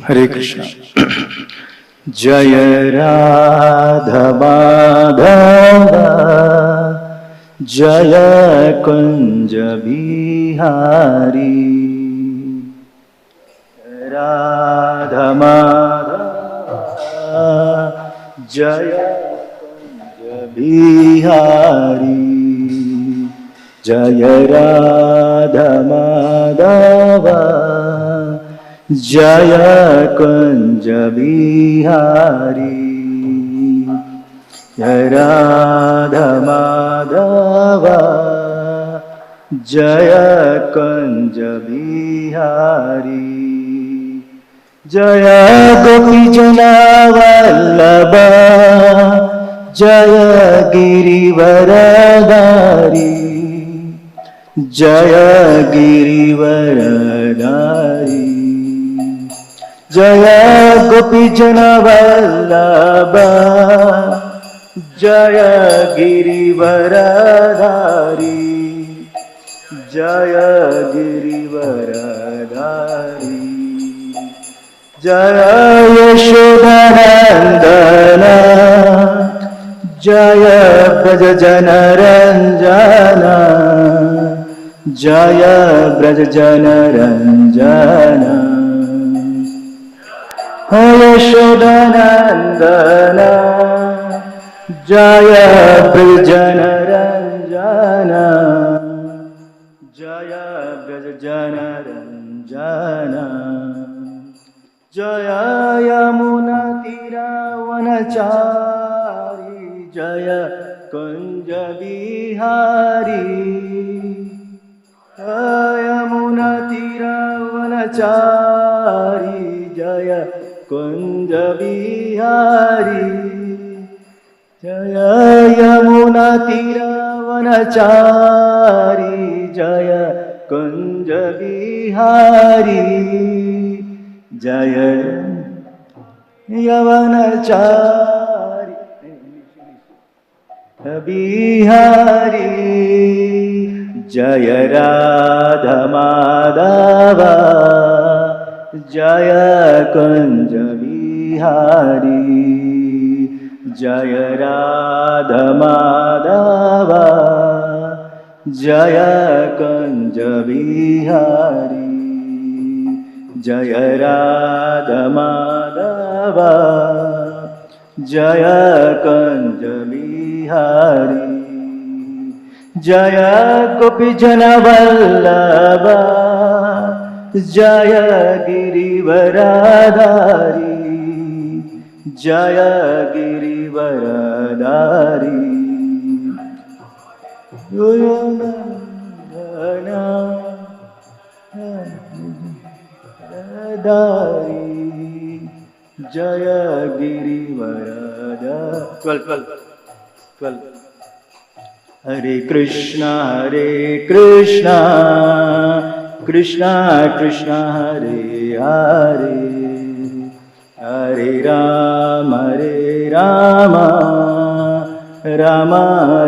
हरे कृष्ण। जय राधा माधव जय कुंज बिहारी। राधा माधव जय कुंज बिहारी। जय राधा माधव जय कुंज बिहारी। जय राधा माधव जय कुंज बिहारी। जय गोपी जना वल्लभ जय गिरिवरधारी। जय गिरिवरधारी। जय गोपी जन वल्लभ जय गिरिवरधारी। जय गिरिवरधारी। जय यशोदानंदन जय ब्रज जन रंजन। जय ब्रज जन रंजन। यशोदानंदन जय ब्रज जन रंजन। जय ब्रज जन रंजन। जय यमुना तीरावनचारी। जय कुंज बिहारी। यमुना तीरावनचारी। जय कुंज बिहारी। जय यमुना तीरावनचारी। जय कुंज बिहारी। जय यवनचारी बिहारी। जय राधा माधव जय कुंज बिहारी। जय राधा माधव जय कुंज बिहारी। जय राधा माधव जय कुंज बिहारी। जय गोपी जन वल्लभ जय गिरिवरधारी। जय गिरिवरधारी। जय गिरिवरधारी। हरे कृष्णा कृष्णा कृष्णा हरे हरे। हरे राम राम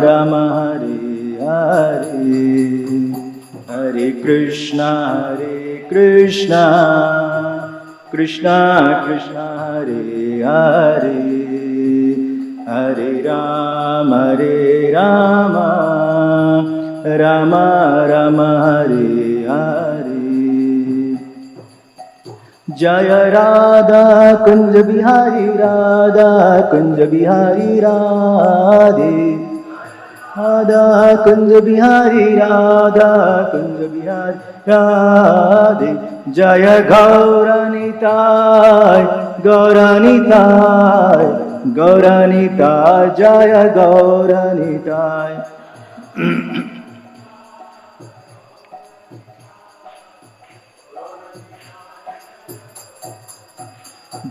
राम हरे हरे। हरे कृष्णा कृष्णा कृष्णा हरे हरे। हरे राम राम हरे हरे। जय राधा कुंज बिहारी। राधा कुंज बिहारी राधे। राधा कुंज बिहारी। राधा कुंज बिहारी राधे। जय गौरनिताय गौरनिताय गौरनिताय। जय गौरनिताय।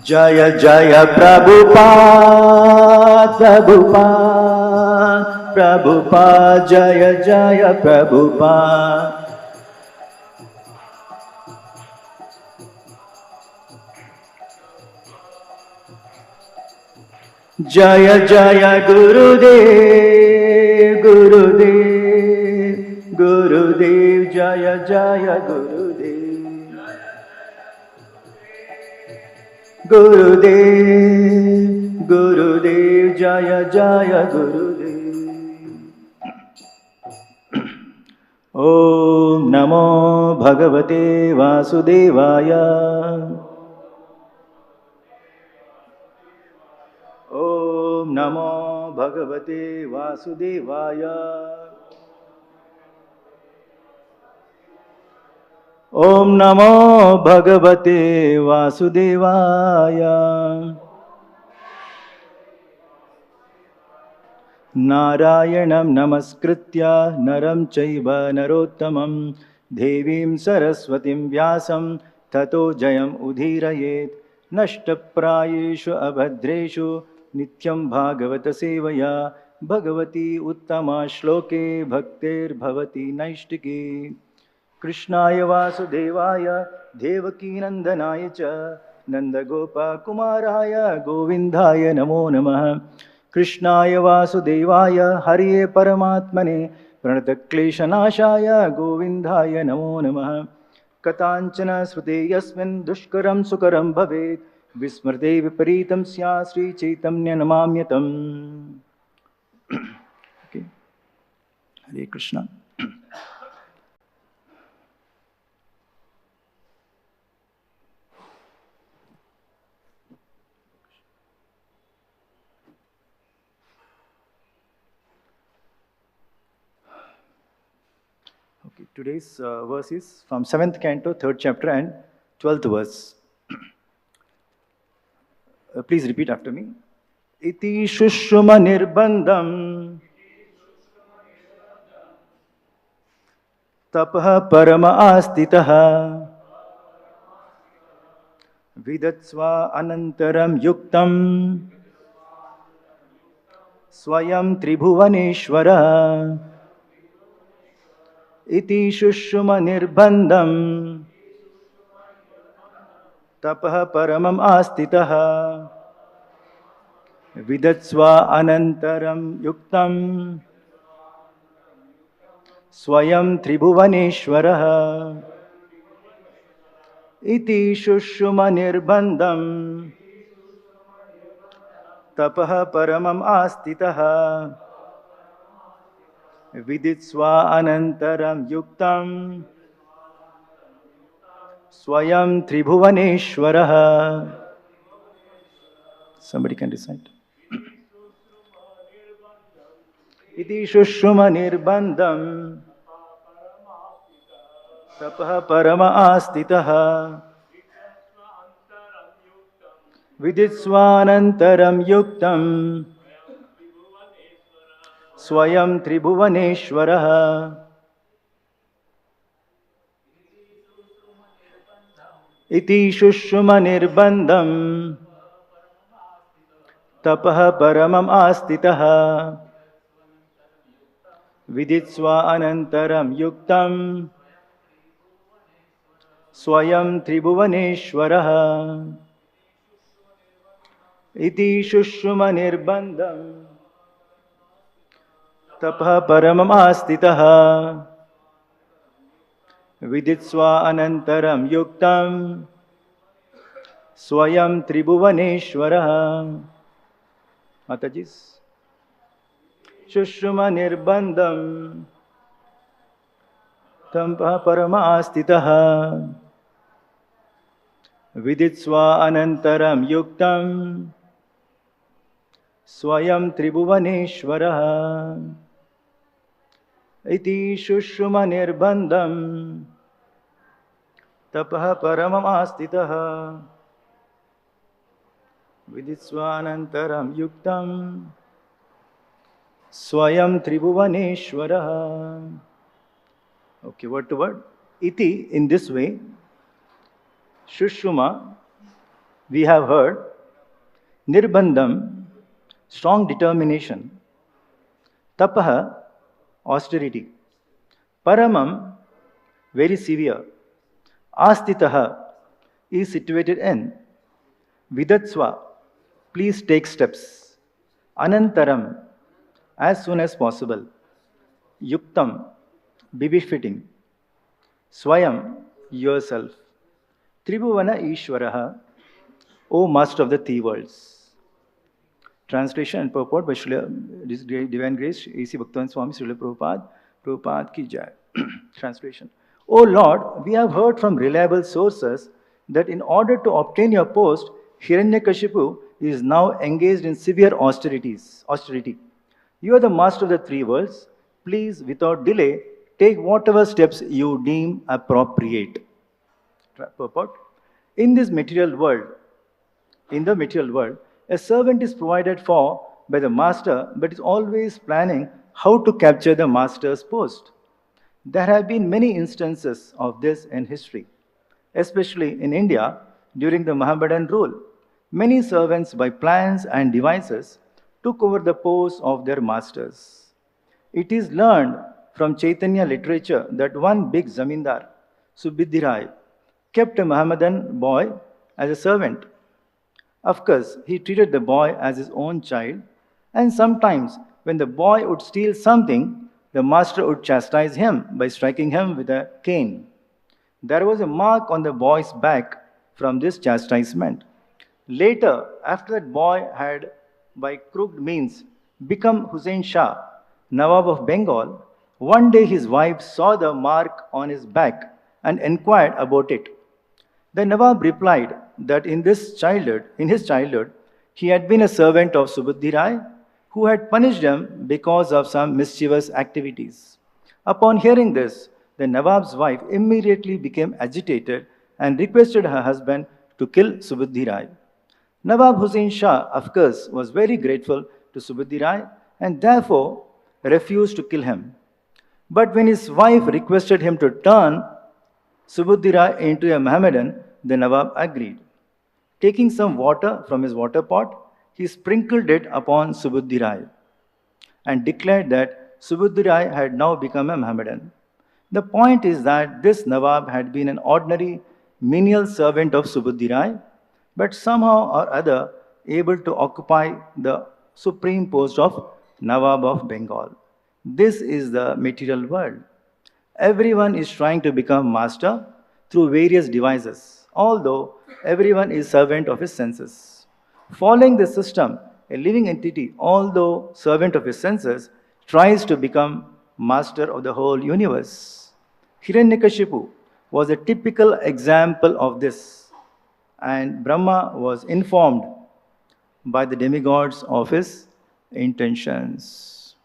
जय जय प्रभुपाद प्रभुपाद प्रभुपाद। जय जय प्रभुपाद। जय जय गुरुदेव गुरुदेव गुरुदेव। जय जय गुरुदेव। Gurudev, Gurudev, Jaya Jaya Gurudev. Om Namo Bhagavate Vasudevaya. Om Namo Bhagavate Vasudevaya. Om Namo Bhagavate Vasudevaya. Narayanam Namaskritya Naram Chaiva Narottamam Devim Saraswatim Vyasam Tato Jayam Udhirayet Nashtaprayeshu Abhadreshu Nityam Bhagavata Sevaya Bhagavati Uttama Shloke Bhaktir Bhavati Naishtiki Krishnaya Vasudevaya Devaki Nandanaya Cha Nandagopa Kumaraya Govindaya Namo Namaha Krishnaya Vasudevaya Hariye Paramatmane Pranatakleshanashaya Govindaya Namo Namaha Katanchana Srute Yasmin Dushkaram Sukaram Bhavet Vismrte Viparitam Sya Sri Chaitanya Namamyatam. Okay. Hare Krishna. Okay, today's verse is from 7th canto, 3rd chapter and 12th verse. Please repeat after me. Iti shushuma nirbandham tapah parama astitaha vidatsva anantaram yuktam swayam tribhuvaneshwara. Iti shushuma nirbandham tapah paramam astitaha vidatsva anantaram yuktam swayam tribhuvaneshwara. Iti shushuma nirbandham tapah paramam astitaha viditsva anantaram yuktam swayam tribhuvaneshwara. Somebody can recite. Iti shushuma nirbandham tapah parama astitaha viditsva anantaram yuktam swayam tribhuvaneshwara. Iti shushuma nirbandham tapah paramam astitaha viditsva anantaram yuktam swayam tribhuvaneshwara. Iti shushuma nirbandham tapah paramam astitaha viditsva anantaram yuktam swayam tribhuvaneshwara. Matajis. Shushuma nirbandham tapah parama astitaha viditsva anantaram yuktam swayam tribhuvaneshwara. Iti shushuma nirbandham tapah paramam astitaha viditsva anantaram yuktam swayam tribhuvaneshwara. Okay, word to word. Iti, in this way. Shushuma, we have heard. Nirbandham, strong determination. Tapaha, austerity. Paramam, very severe. Astitaha, is situated in. Vidatsva, please take steps. Anantaram, as soon as possible. Yuktam, be befitting. Swayam, yourself. Tribhuvana Ishwaraha, O Master of the Three Worlds. Translation and purport by His Divine Grace, A.C. Bhaktivedanta Swami Srila Prabhupada. Prabhupada ki jai. Translation. O Lord, we have heard from reliable sources that in order to obtain your post, Hiranyakashipu is now engaged in severe austerity. You are the master of the three worlds. Please, without delay, take whatever steps you deem appropriate. Purport. In the material world, a servant is provided for by the master, but is always planning how to capture the master's post. There have been many instances of this in history, especially in India during the Mohammedan rule. Many servants, by plans and devices, took over the posts of their masters. It is learned from Chaitanya literature that one big zamindar, Subidhirai, kept a Mohammedan boy as a servant. Of course, he treated the boy as his own child, and sometimes when the boy would steal something, the master would chastise him by striking him with a cane. There was a mark on the boy's back from this chastisement. Later, after that boy had, by crooked means, become Hussein Shah, Nawab of Bengal, one day his wife saw the mark on his back and inquired about it. The Nawab replied that in his childhood, he had been a servant of Subuddhi Rai, who had punished him because of some mischievous activities. Upon hearing this, the Nawab's wife immediately became agitated and requested her husband to kill Subuddhi Rai. Nawab Hussein Shah, of course, was very grateful to Subuddhi Rai and therefore refused to kill him. But when his wife requested him to turn Subuddhi Rai into a Mohammedan, the Nawab agreed. Taking some water from his water pot, he sprinkled it upon Subuddhi Rai and declared that Subuddhi Rai had now become a Mohammedan. The point is that this Nawab had been an ordinary menial servant of Subuddhi Rai, but somehow or other able to occupy the supreme post of Nawab of Bengal. This is the material world. Everyone is trying to become master through various devices, although everyone is servant of his senses. Following this system, a living entity, although servant of his senses, tries to become master of the whole universe. Hiranyakashipu was a typical example of this, and Brahma was informed by the demigods of his intentions.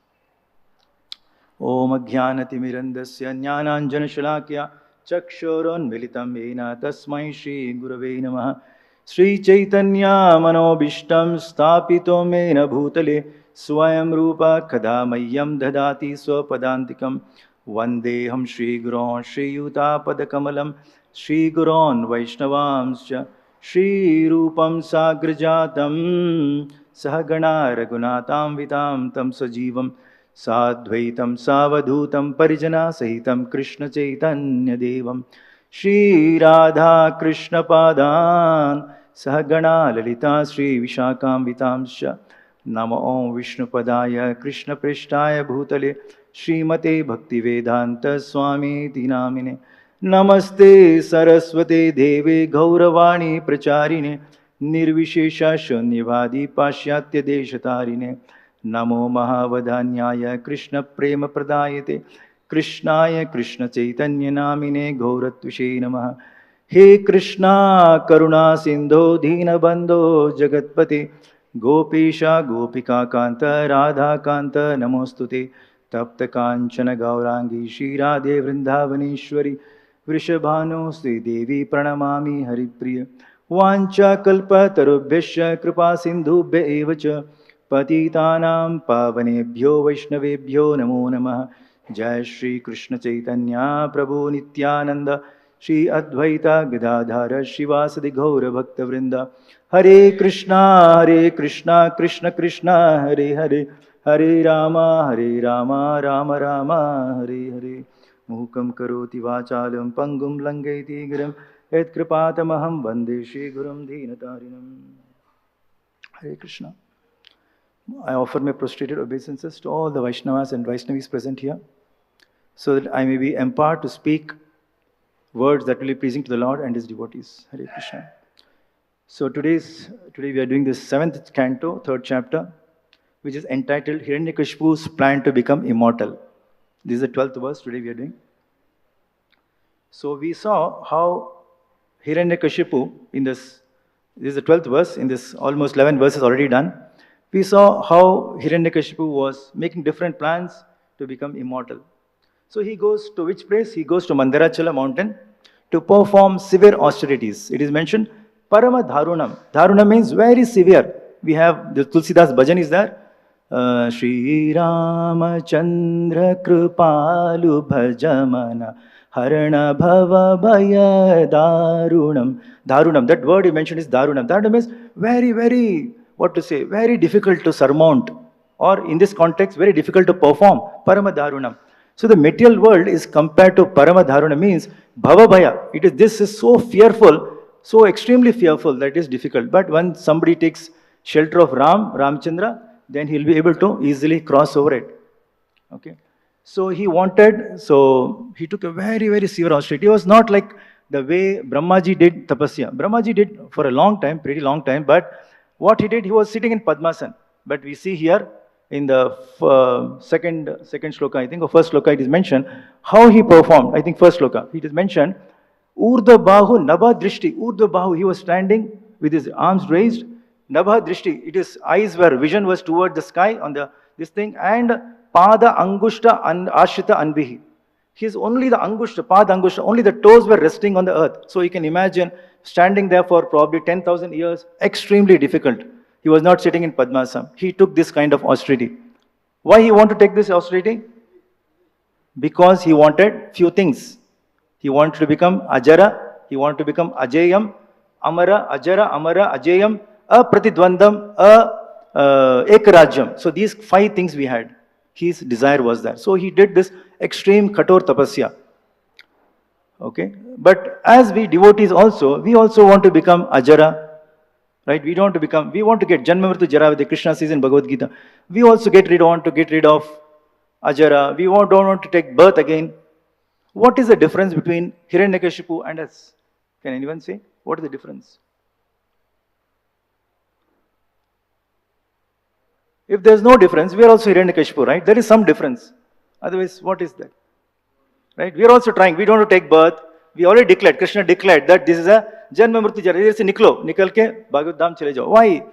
Om Ajnanatimirandasya Jnananjanashalakya Chakshuronmilitam Yena Tasmai Shri Gurave Namaha. Shri Chaitanya Manobishtam Stapito Mena Bhutale Swayam Rupa Kadamayyam Dadati Swapadantikam Vandeham Shri Guron Shri Yuta Padakamalam Shri Guron Vaishnavamscha Shri Rupam Sagrajatam Sahagana Ragunatam Vitam Tam Sajivam Sadvaitam Savadhutam Parijana Sahitam Krishna Chaitanya Devam Shri Radha Krishna Padan Sahagana Lalita Shri Vishakam Vitamsha Namo Om Vishnu Padaya Krishna Prishtaya Bhutale Srimate Bhakti Vedanta Swami Tinamine Namaste Saraswate Deve Gauravani Pracharine Nirvishesha Shunyavadi Pashyatya Deshatarine Namo Mahavadanyaya Krishna Prema Pradayate Krishnaya Krishna Chaitanya Namine Gauratvishe Namaha. He Krishna Karuna Sindho Dina Bandho Jagatpate Gopesha Gopika Kanta Radha Kanta Namostute Tapta Kanchana Gaurangi Shri Radhe Vrindavaneshwari Vrishabhanu Sri Devi Pranamami Haripriya Vancha Kalpa Tarubhyasya Kripa Sindhubhya Evacha Patitanam Pavanebhyo Vaishnavebhyo Namo Namaha. Jai Shri Krishna Chaitanya Prabhu Nityananda Shri Advaita Gadadhara Shivasadi Gaura Bhakta Vrinda. Hare Krishna Krishna Krishna Hare Hare Hare Rama Rama Rama Hare Hare. Mukam karoti vachalam pangum langaiti giram et kripatamaham vande Shri Gurum Dhinatarinam. Hare Krishna. I offer my prostrated obeisances to all the Vaishnavas and Vaishnavis present here, so that I may be empowered to speak words that will be pleasing to the Lord and His devotees. Hare Krishna. So today we are doing the 7th canto, 3rd chapter, which is entitled Hiranyakashipu's Plan to Become Immortal. This is the 12th verse today we are doing. So we saw how Hiranyakashipu this is the 12th verse, in this almost 11 verses already done. We saw how Hiranyakashipu was making different plans to become immortal. So he goes to which place? He goes to Mandarachala mountain to perform severe austerities. It is mentioned Parama Dharunam. Dharunam means very severe. We have the Tulsidas Bhajan is there. Shri Ramachandra Kripalu Bhajamana Harana Bhava Bhaya Darunam. Darunam, that word you mentioned is Darunam. Darunam means very, very, very difficult to surmount. Or in this context, very difficult to perform. Parama Darunam. So the material world is compared to Parama Dharuna means Bhava Bhaya. This is so fearful, so extremely fearful that it is difficult. But when somebody takes shelter of Ramchandra, then he'll be able to easily cross over it. Okay. So he took a very, very severe austerity. It was not like the way Brahmaji did tapasya. Brahmaji did for a long time, pretty long time, but what he did, he was sitting in Padmasan. But we see here in the second shloka, I think, or first shloka, it is mentioned how he performed. I think first shloka, it is mentioned, Urdha Bahu Nabha Drishti. Urdha Bahu, he was standing with his arms raised. Nabha Drishti, vision was toward the sky on this thing, and Pada Angushta and Ashrita Anbihi. He's only the Angushta, Pada Angushta, only the toes were resting on the earth. So you can imagine standing there for probably 10,000 years, extremely difficult. He was not sitting in Padmasana. He took this kind of austerity. Why he wanted to take this austerity? Because he wanted few things. He wanted to become Ajara, he wanted to become Ajayam, Amara, Ajara, Amara, Ajayam, Apratidvandam, Ekarajyam. So these 5 things we had. His desire was there. So he did this extreme Kator Tapasya. Okay. But as we devotees also, we also want to become Ajara. Right? We want to get Janmamritu Jara, the Krishna says in Bhagavad Gita. We also want to get rid of Ajara. We don't want to take birth again. What is the difference between Hiranyakashipu and us? Can anyone say? What is the difference? If there is no difference, we are also Hiranyakashipu, right? There is some difference. Otherwise, what is that? Right? We are also trying. We don't want to take birth. We already declared, Krishna declared that this is a Janma Mrityu Jara. There is a niklo ke Bhagavad Dham chale jao. Why?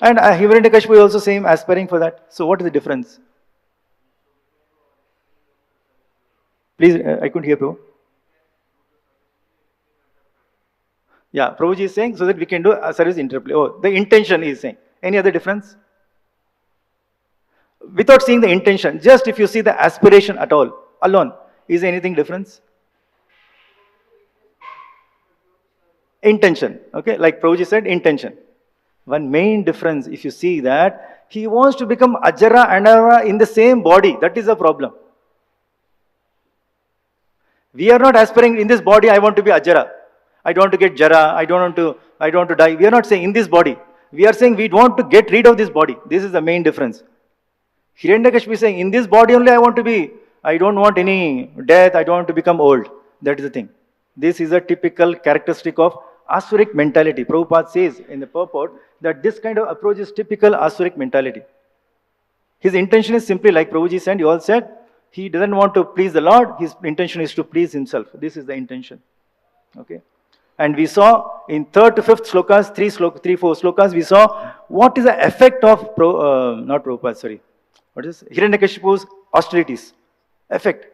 And Hiranyakashipu is also same, aspiring for that. So what is the difference? Please, I couldn't hear Prabhu. Yeah, Prabhuji is saying so that we can do a service interplay. Oh, the intention he is saying. Any other difference? Without seeing the intention, just if you see the aspiration at all, alone, is there anything difference? Intention, okay, like Prabhuji said, intention. One main difference, if you see that, he wants to become Ajara and Avara in the same body. That is the problem. We are not aspiring in this body, I want to be Ajara. I don't want to get Jara, I don't want to die. We are not saying in this body. We are saying we want to get rid of this body. This is the main difference. Hiranyakashipu is saying, in this body only I don't want any death, I don't want to become old. That is the thing. This is a typical characteristic of Asuric mentality. Prabhupada says in the purport that this kind of approach is typical Asuric mentality. His intention is simply like Prabhuji said, you all said, he doesn't want to please the Lord, his intention is to please himself. This is the intention. Okay. And we saw in 3rd to 5th slokas, 4 slokas, we saw what is the effect of, Hiranyakashipu's austerities. Effect.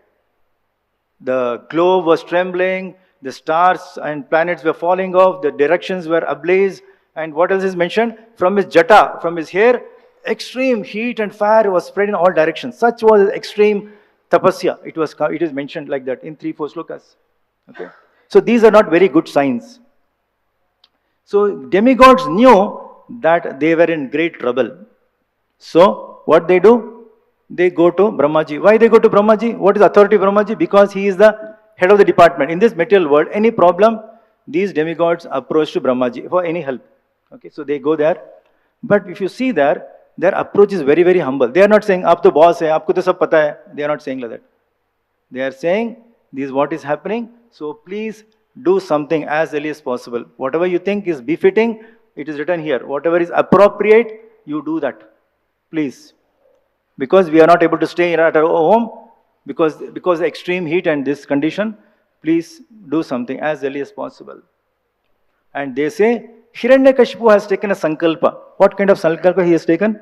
The globe was trembling, the stars and planets were falling off, the directions were ablaze, and what else is mentioned? From his jata, from his hair, extreme heat and fire was spread in all directions. Such was his extreme tapasya. It is mentioned like that in 3-4 slokas. Okay. So these are not very good signs. So demigods knew that they were in great trouble. So what they do? They go to Brahmaji. Why they go to Brahmaji? What is authority of Brahmaji? Because he is the head of the department. In this material world, any problem, these demigods approach to Brahmaji for any help. Okay, so they go there. But if you see there, their approach is very, very humble. They are not saying, "Aap to boss hai, aapko to sab pata hai." They are not saying like that. They are saying, "This is what is happening. So please do something as early as possible. Whatever you think is befitting, it is written here. Whatever is appropriate, you do that. Please. Because we are not able to stay at our home, because extreme heat and this condition, please do something as early as possible. And they say, Hiranyakashipu has taken a sankalpa. What kind of sankalpa he has taken?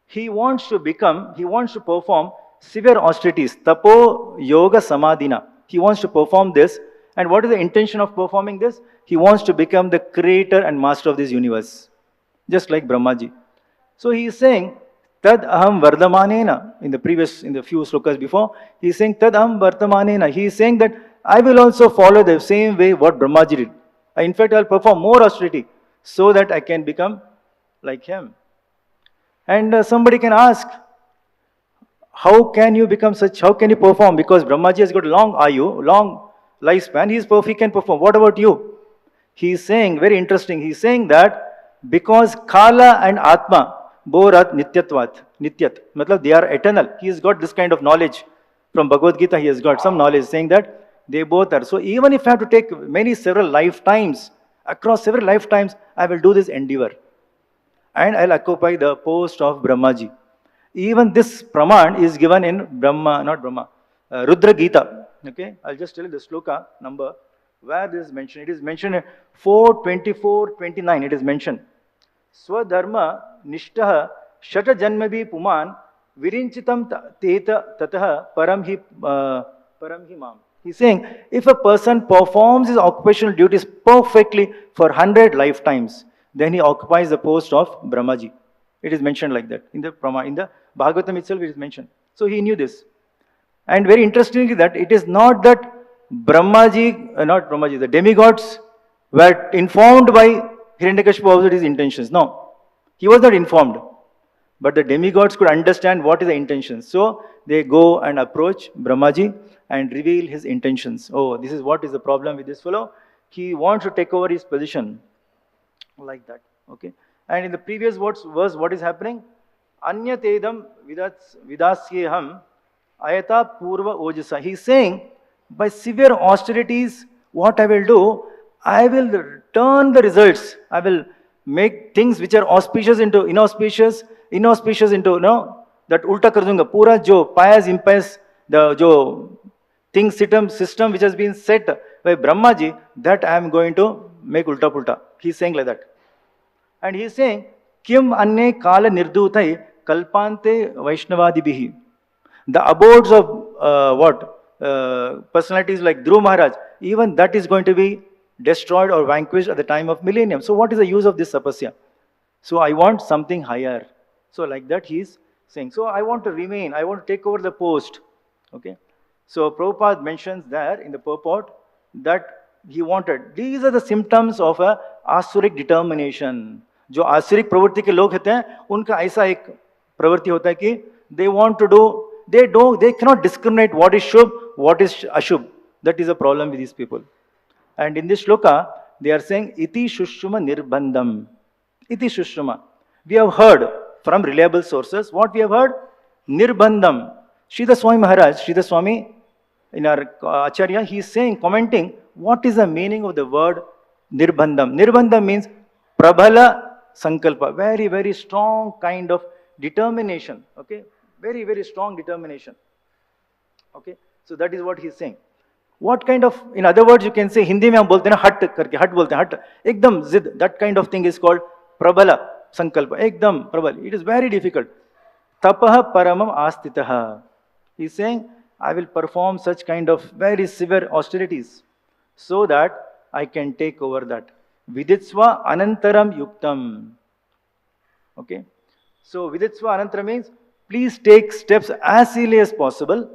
He wants to perform severe austerities, tapo, yoga, samadhina. He wants to perform this. And what is the intention of performing this? He wants to become the creator and master of this universe. Just like Brahmaji. So he is saying, Tad aham vardamanena. In the few slokas before, he is saying, Tad aham vardamanena. He is saying that I will also follow the same way what Brahmaji did. In fact, I will perform more austerity so that I can become like him. And somebody can ask, how can you become such? How can you perform? Because Brahmaji has got long lifespan. He can perform. What about you? He is saying, very interesting, he is saying that because Kala and Atma, Borat Nityat, matlab they are eternal. He has got this kind of knowledge. From Bhagavad Gita, he has got some knowledge saying that they both are. So even if I have to take several lifetimes, across several lifetimes, I will do this endeavor. And I'll occupy the post of Brahmaji. Even this praman is given in Rudra Gita. Okay, I'll just tell you the sloka number where this is mentioned. It is mentioned in 4:24-29. It is mentioned. Swadharma nishtaha shata janmabi puman virinchitam teta tataha param hi mam. He's saying, if a person performs his occupational duties perfectly for 100 lifetimes, then he occupies the post of Brahmaji. It is mentioned like that. In the Bhagavatam itself, it is mentioned. So he knew this. And very interestingly, that it is not that the demigods were informed by Hiranyakashipu about his intentions. No. He was not informed. But the demigods could understand what is the intention. So they go and approach Brahmaji and reveal his intentions. Oh, this is what is the problem with this fellow. He wants to take over his position. Like that. Okay. And in the previous verse, what is happening? Anyatedam vidasyeham ayata purva ojasa. He is saying, by severe austerities, what I will do, I will turn the results. I will make things which are auspicious into inauspicious into, that ulta kar dunga. Pura jo pious, impious, the jo thing system which has been set by Brahmaji, that I am going to make ulta pulta. He is saying like that. And he is saying, Kim anne kala nirdutai kalpante vaishnavadibihi. The abodes of personalities like Dhruv Maharaj, even that is going to be destroyed or vanquished at the time of millennium. So what is the use of this tapasya? So I want something higher. So like that he is saying. So I want to remain, I want to take over the post. Okay. So Prabhupada mentions there in the purport that he wanted. These are the symptoms of a asuric determination. जो आसुरिक प्रवृत्ति के लोग होते हैं, उनका ऐसा एक प्रवृत्ति होता है कि they want to do, they cannot discriminate what is shubh, what is ashubh. That is a problem with these people. And in this shloka, they are saying, iti shushuma nirbandham. Iti shushuma. We have heard from reliable sources. What we have heard? Nirbandham. Sridhar Swami Maharaj, Sridhar Swami, in our Acharya, he is saying, commenting, what is the meaning of the word nirbandham? Nirbandham means prabhala sankalpa. Very, very strong kind of determination. Okay? Very, very strong determination. Okay? So that is what he is saying. What kind of, in other words, you can say, Hindi mein hum bolte na hat karke, hat bolte, hat, ekdam zid, that kind of thing is called prabhala sankalpa, ekdam prabal. It is very difficult. Tapaha paramam astitaha. He is saying, I will perform such kind of very severe austerities so that I can take over that. Viditsva anantaram yuktam. Okay. So viditsva anantaram means, please take steps as early as possible.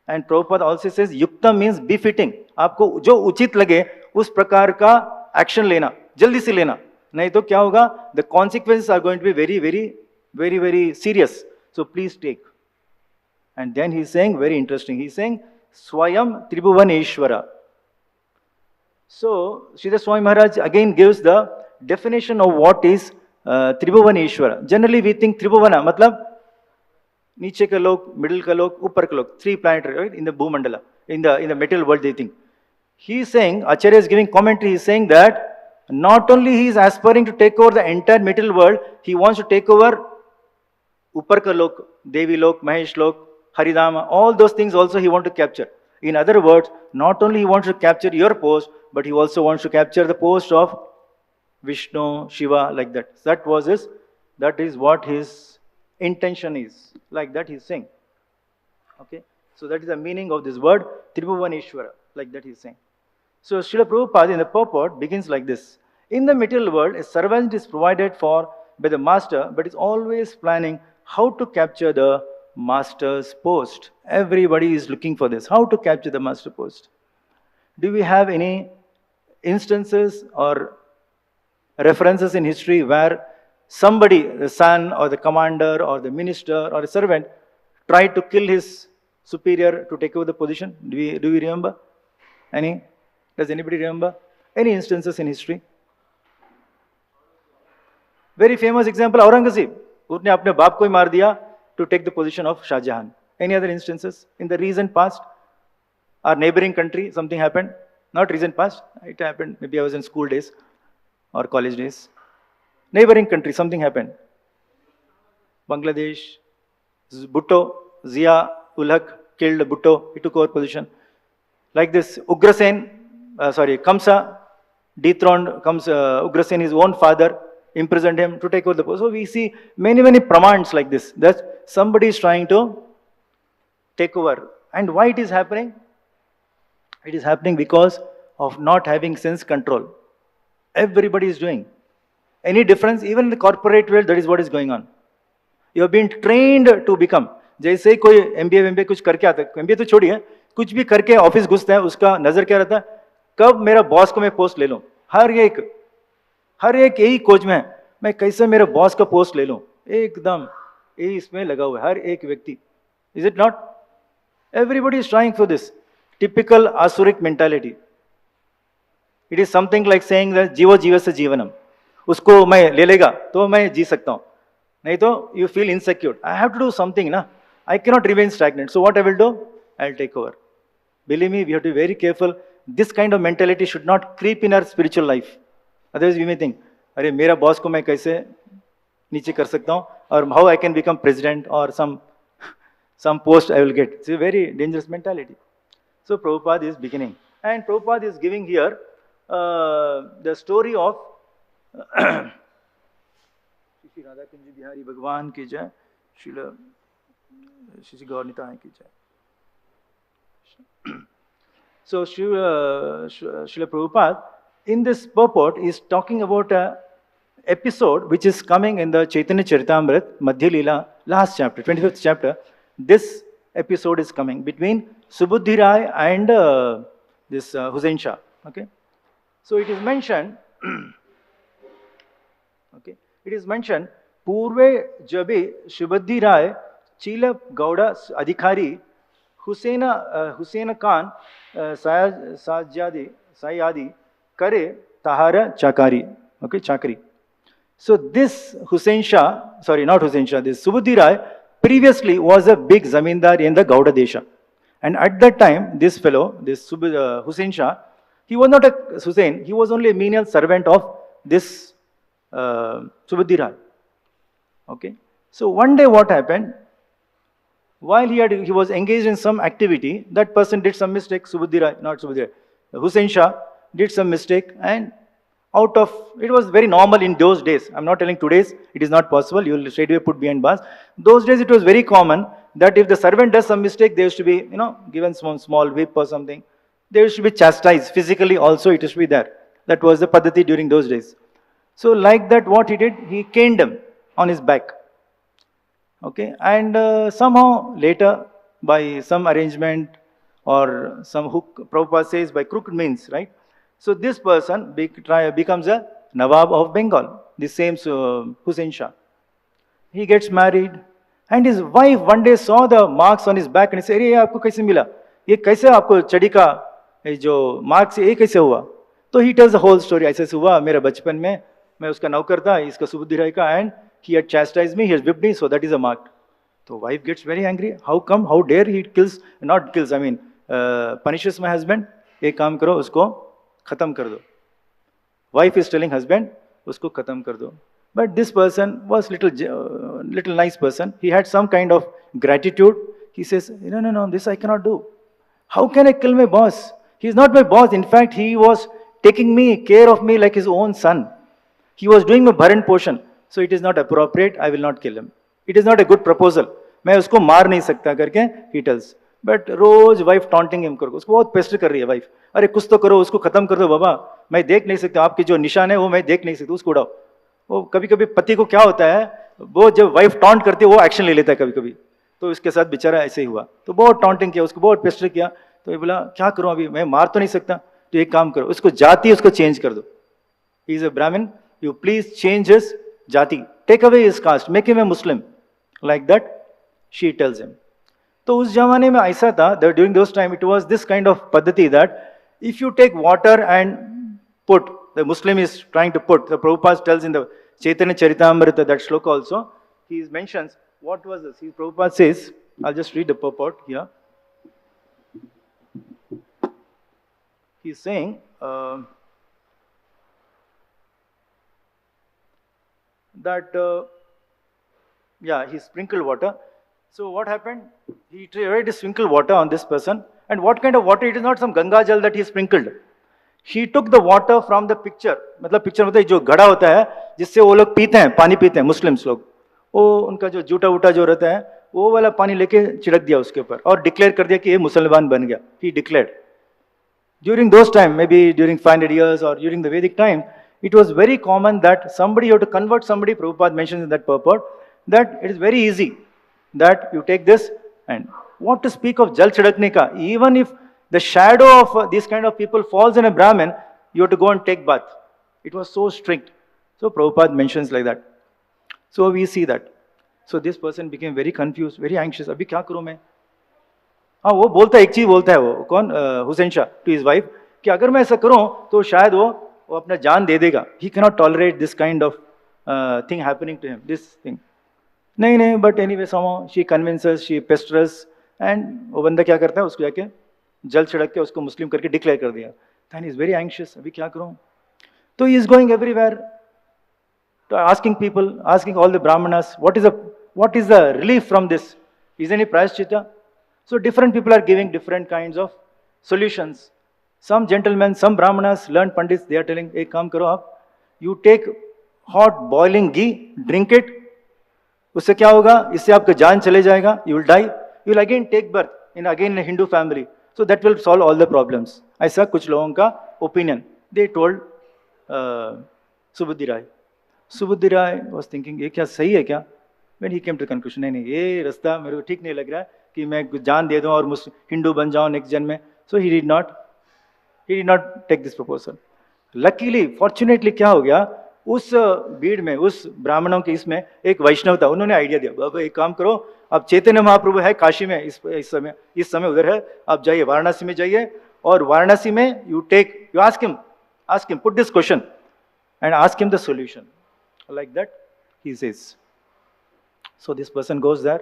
And Prabhupada also says, yuktam means befitting. आपको जो उचित लगे उस प्रकार का action लेना, जल्दी से लेना, नहीं तो क्या होगा? The consequences are going to be very, very, very, very serious. So please take. And then he is saying, very interesting, he is saying, Swayam Tribhuvaneshwara. So Sridhar Swami Maharaj again gives the definition of what is Tribhuvaneshwara. Generally we think Tribhuvana, matlab नीचे का लोग, middle का लोग, ऊपर का लोग, 3 planetary, right? In the Bhumandala, in the material world they think. He is saying, Acharya is giving commentary, he is saying that not only he is aspiring to take over the entire material world, he wants to take over Upar ka lok, Devi lok, Mahesh lok, Haridama, all those things also he wants to capture. In other words, not only he wants to capture your post, but he also wants to capture the post of Vishnu, Shiva, like that. That is what his intention is. Like that he is saying. Okay. So that is the meaning of this word, Tribhuvaneshwara. Like that he is saying. So Srila Prabhupada in the purport begins like this. In the material world, a servant is provided for by the master, but is always planning how to capture the master's post. Everybody is looking for this. How to capture the master post. Do we have any instances or references in history where somebody, the son or the commander or the minister or a servant, tried to kill his superior to take over the position? Do we remember? Does anybody remember? Any instances in history? Very famous example, Aurangzeb. उसने अपने बाप को ही मार दिया to take the position of Shah Jahan. Any other instances in the recent past? Our neighboring country, something happened. Not recent past, it happened. Maybe I was in school days or college days. Neighboring country, something happened. Bangladesh, Bhutto, Zia ul Haq killed Bhutto. He took over position. Like this, Kamsa dethroned Ugrasen, his own father, imprisoned him to take over the post. So we see many pramans like this. That somebody is trying to take over. And why it is happening? It is happening because of not having sense control. Everybody is doing. Any difference? Even in the corporate world, that is what is going on. You have been trained to become. जैसे कोई MBA कुछ करके आता है, MBA तो छोड़िए, कुछ भी करके ऑफिस घुसता है, उसका नजर क्या रहता है? कब मेरा बॉस को मैं पोस्ट ले लूं? हर एक यही खोज में है, मैं कैसे मेरे बॉस का पोस्ट ले लूं? एकदम यही इसमें लगा हुआ है हर एक व्यक्ति. Is it not? Everybody is trying for this. Typical asuric mentality. It is something like saying that जीवो जीवस्य जीवनम. उसको मैं ले लेगा तो मैं जी सकता हूं, नहीं तो you feel insecure. I have to do something, na? I cannot remain stagnant. So what I will do? I'll take over. Believe me, we have to be very careful. This kind of mentality should not creep in our spiritual life. Otherwise we may think, अरे मेरा boss को मैं कैसे नीचे कर सकता हूं, और how I can become president or some post I will get. It's a very dangerous mentality. So Prabhupada is beginning, and Prabhupada is giving here the story of Shri Radha Kunj Bihari भगवान की जय, श्री गौर निताय की जय. So Srila Prabhupada in this purport is talking about a episode which is coming in the Chaitanya Charitamrita Madhya Leela, last chapter, 25th chapter. This episode is coming between Subuddhi Rai and this Hussain Shah. Okay, so it is mentioned. Okay, it is mentioned. Purve jabe Subuddhi Rai Chila Gauda Adhikari Hussain Khan Sayadi Kare Tahara Chakari. Okay, Chakri. So this Hussain Shah, sorry, not Hussain Shah, this Subuddhi Rai previously was a big zamindar in the Gauda Desha. And at that time, this fellow, this Hussain Shah, he was not a Hussain, he was only a menial servant of this Subuddhi Rai. Okay. So one day what happened? While he was engaged in some activity, that person did some mistake, Subuddhi Rai, not Subuddhi Rai, Hussain Shah did some mistake, and it was very normal in those days. I'm not telling today's, it is not possible, you will straight away put behind bars. Those days it was very common that if the servant does some mistake, they used to be, given some small whip or something. They used to be chastised, physically also it used to be there. That was the paddhati during those days. So like that, what he did, he caned him on his back. Okay, and somehow later, by some arrangement or some hook, Prabhupada says by crooked means, right? So this person becomes a Nawab of Bengal, the same Hussain Shah. He gets married, and his wife one day saw the marks on his back and he said, "Hey, आपको कैसे मिला? ये कैसे आपको चढ़ी का जो marks ये कैसे हुआ?" So he tells the whole story. ऐसे हुआ मेरे बचपन में, मैं उसका नौकर था, इसका सुबुद्धि राय का, and he had chastised me, he has whipped me, so that is a mark. So wife gets very angry. How come? How dare he punishes my husband? एक काम करो, उसको खत्म कर दो. Wife is telling husband, उसको खत्म कर दो. But this person was little nice person. He had some kind of gratitude. He says, no, this I cannot do. How can I kill my boss? He is not my boss. In fact, he was taking care of me like his own son. He was doing my bharan portion. So it is not appropriate. I will not kill him. It is not a good proposal. मैं उसको मार नहीं सकता करके he tells. But रोज wife taunting him करो, उसको बहुत पेस्टर कर रही है वाइफ. अरे कुछ तो करो, उसको खत्म कर दो बाबा, मैं देख नहीं सकता, आपके जो निशान है वो मैं देख नहीं सकता, उसको उड़ाओ. वो कभी कभी पति को क्या होता है, वो जब वाइफ टॉन्ट करती है वो एक्शन ले लेता है कभी कभी. तो इसके साथ बेचारा ऐसे ही हुआ. तो बहुत टॉन्टिंग किया, उसको बहुत पेस्टर किया. तो ये बोला क्या करूं अभी, मैं मार तो नहीं सकता. तो एक काम करो, उसको जाति उसको चेंज कर दो. ही is a Brahmin, you please change his jati, take away his caste, make him a Muslim. Like that she tells him. तो उस जमाने में ऐसा था, during those time it was this kind of paddhati that if you take water and put, the Muslim is trying to put, the Prabhupada tells in the Chaitanya Charitamrita, that shloka also, he mentions, what was this? Prabhupada says, I'll just read the purport here. He's saying, that, he sprinkled water. So what happened? He tried to sprinkle water on this person. And what kind of water? It is not some Ganga Jal that he sprinkled. He took the water from the picture. मतलब picture मतलब जो घड़ा होता है जिससे वो लोग पीते हैं, पानी पीते हैं मुस्लिम्स लोग, वो उनका जो जूटा वूटा जो रहता है वो वाला पानी लेके छिड़क दिया उसके ऊपर और डिक्लेयर कर दिया कि ये मुसलमान बन गया. He declared. During those time, maybe during 500 years or during the Vedic time, it was very common that somebody, you have to convert somebody. Prabhupada mentions in that purport that it is very easy that you take this, and what to speak of jal chidakne ka, even if the shadow of these kind of people falls in a Brahmin, you have to go and take bath. It was so strict. So Prabhupada mentions like that. So we see that. So this person became very confused, very anxious. Abhi kya karu main? हाँ, वो बोलता है, एक चीज बोलता है, वो कौन, Hussain Shah to his wife, कि अगर मैं ऐसा करूं तो शायद वो अपना जान दे देगा. He can not tolerate this kind of thing happening to him, this thing. नहीं, but anyway somehow she convinces, she pesters, and वो बंदा क्या करता है, उसको जाके जल छिड़क के उसको मुस्लिम करके डिक्लेयर कर दिया. Then he is very anxious, अभी क्या करूं. तो he is going everywhere, asking people, asking all the brahmanas, what is the relief from this? Is there any prayaschitta? So different people are giving different kinds of solutions. Some gentlemen, some brahmanas, learned pandits, they are telling, hey, काम करो आप, you take hot boiling ghee, drink it, उससे क्या होगा, इससे आपका जान चले जाएगा, you will die, you will again take birth in again a Hindu family, so that will solve all the problems. ऐसा कुछ लोगों का opinion. They told Subudhi Rai. Subudhi Rai was thinking, ये क्या सही है क्या? When he came to the conclusion, नहीं, ये रास्ता मेरे को ठीक नहीं लग रहा है कि मैं जान दे दूं और हिंदू बन जाऊं नेक्स्ट जन्म में. So he did not take this proposal. Luckily, fortunately, क्या हो गया, उस भीड़ में, उस ब्राह्मणों के इसमें एक वैष्णव था, उन्होंने आइडिया दिया, बाबा एक काम करो, अब चैतन्य महाप्रभु है काशी में, इस समय उधर है, आप जाइए वाराणसी में जाइए, और वाराणसी में you ask him, put this question and ask him the solution. Like that, he says. So this person goes there,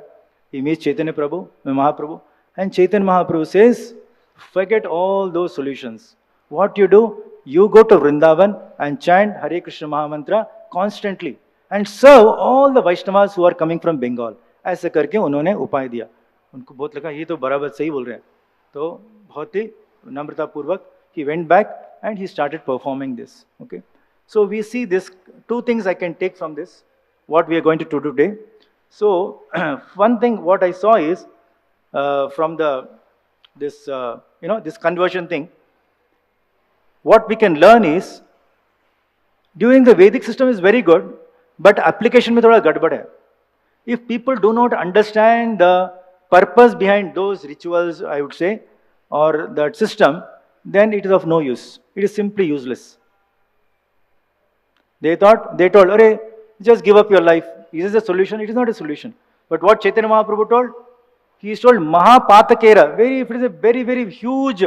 he meets Chaitanya Mahaprabhu, and Chaitanya Mahaprabhu says, forget all those solutions. What you do, you go to Vrindavan and chant Hare Krishna Mahamantra constantly and serve all the Vaishnavas who are coming from Bengal. ऐसे करके उन्होंने उपाय दिया. उनको बहुत लगा ये तो बराबर सही बोल रहे हैं. तो बहुत ही नम्रतापूर्वक he went back and he started performing this. Okay. So we see this, two things I can take from this, what we are going to do today. So one thing what I saw is from this conversion thing, what we can learn is, during the Vedic system is very good, but application में थोड़ा गड़बड़ है. If people do not understand the purpose behind those rituals, I would say, or that system, then it is of no use. It is simply useless. They told, "Arey, just give up your life. Is this a solution?" It is not a solution. But what Chaitanya Mahaprabhu told? He is told, Mahapatakera. If it is a very, very huge,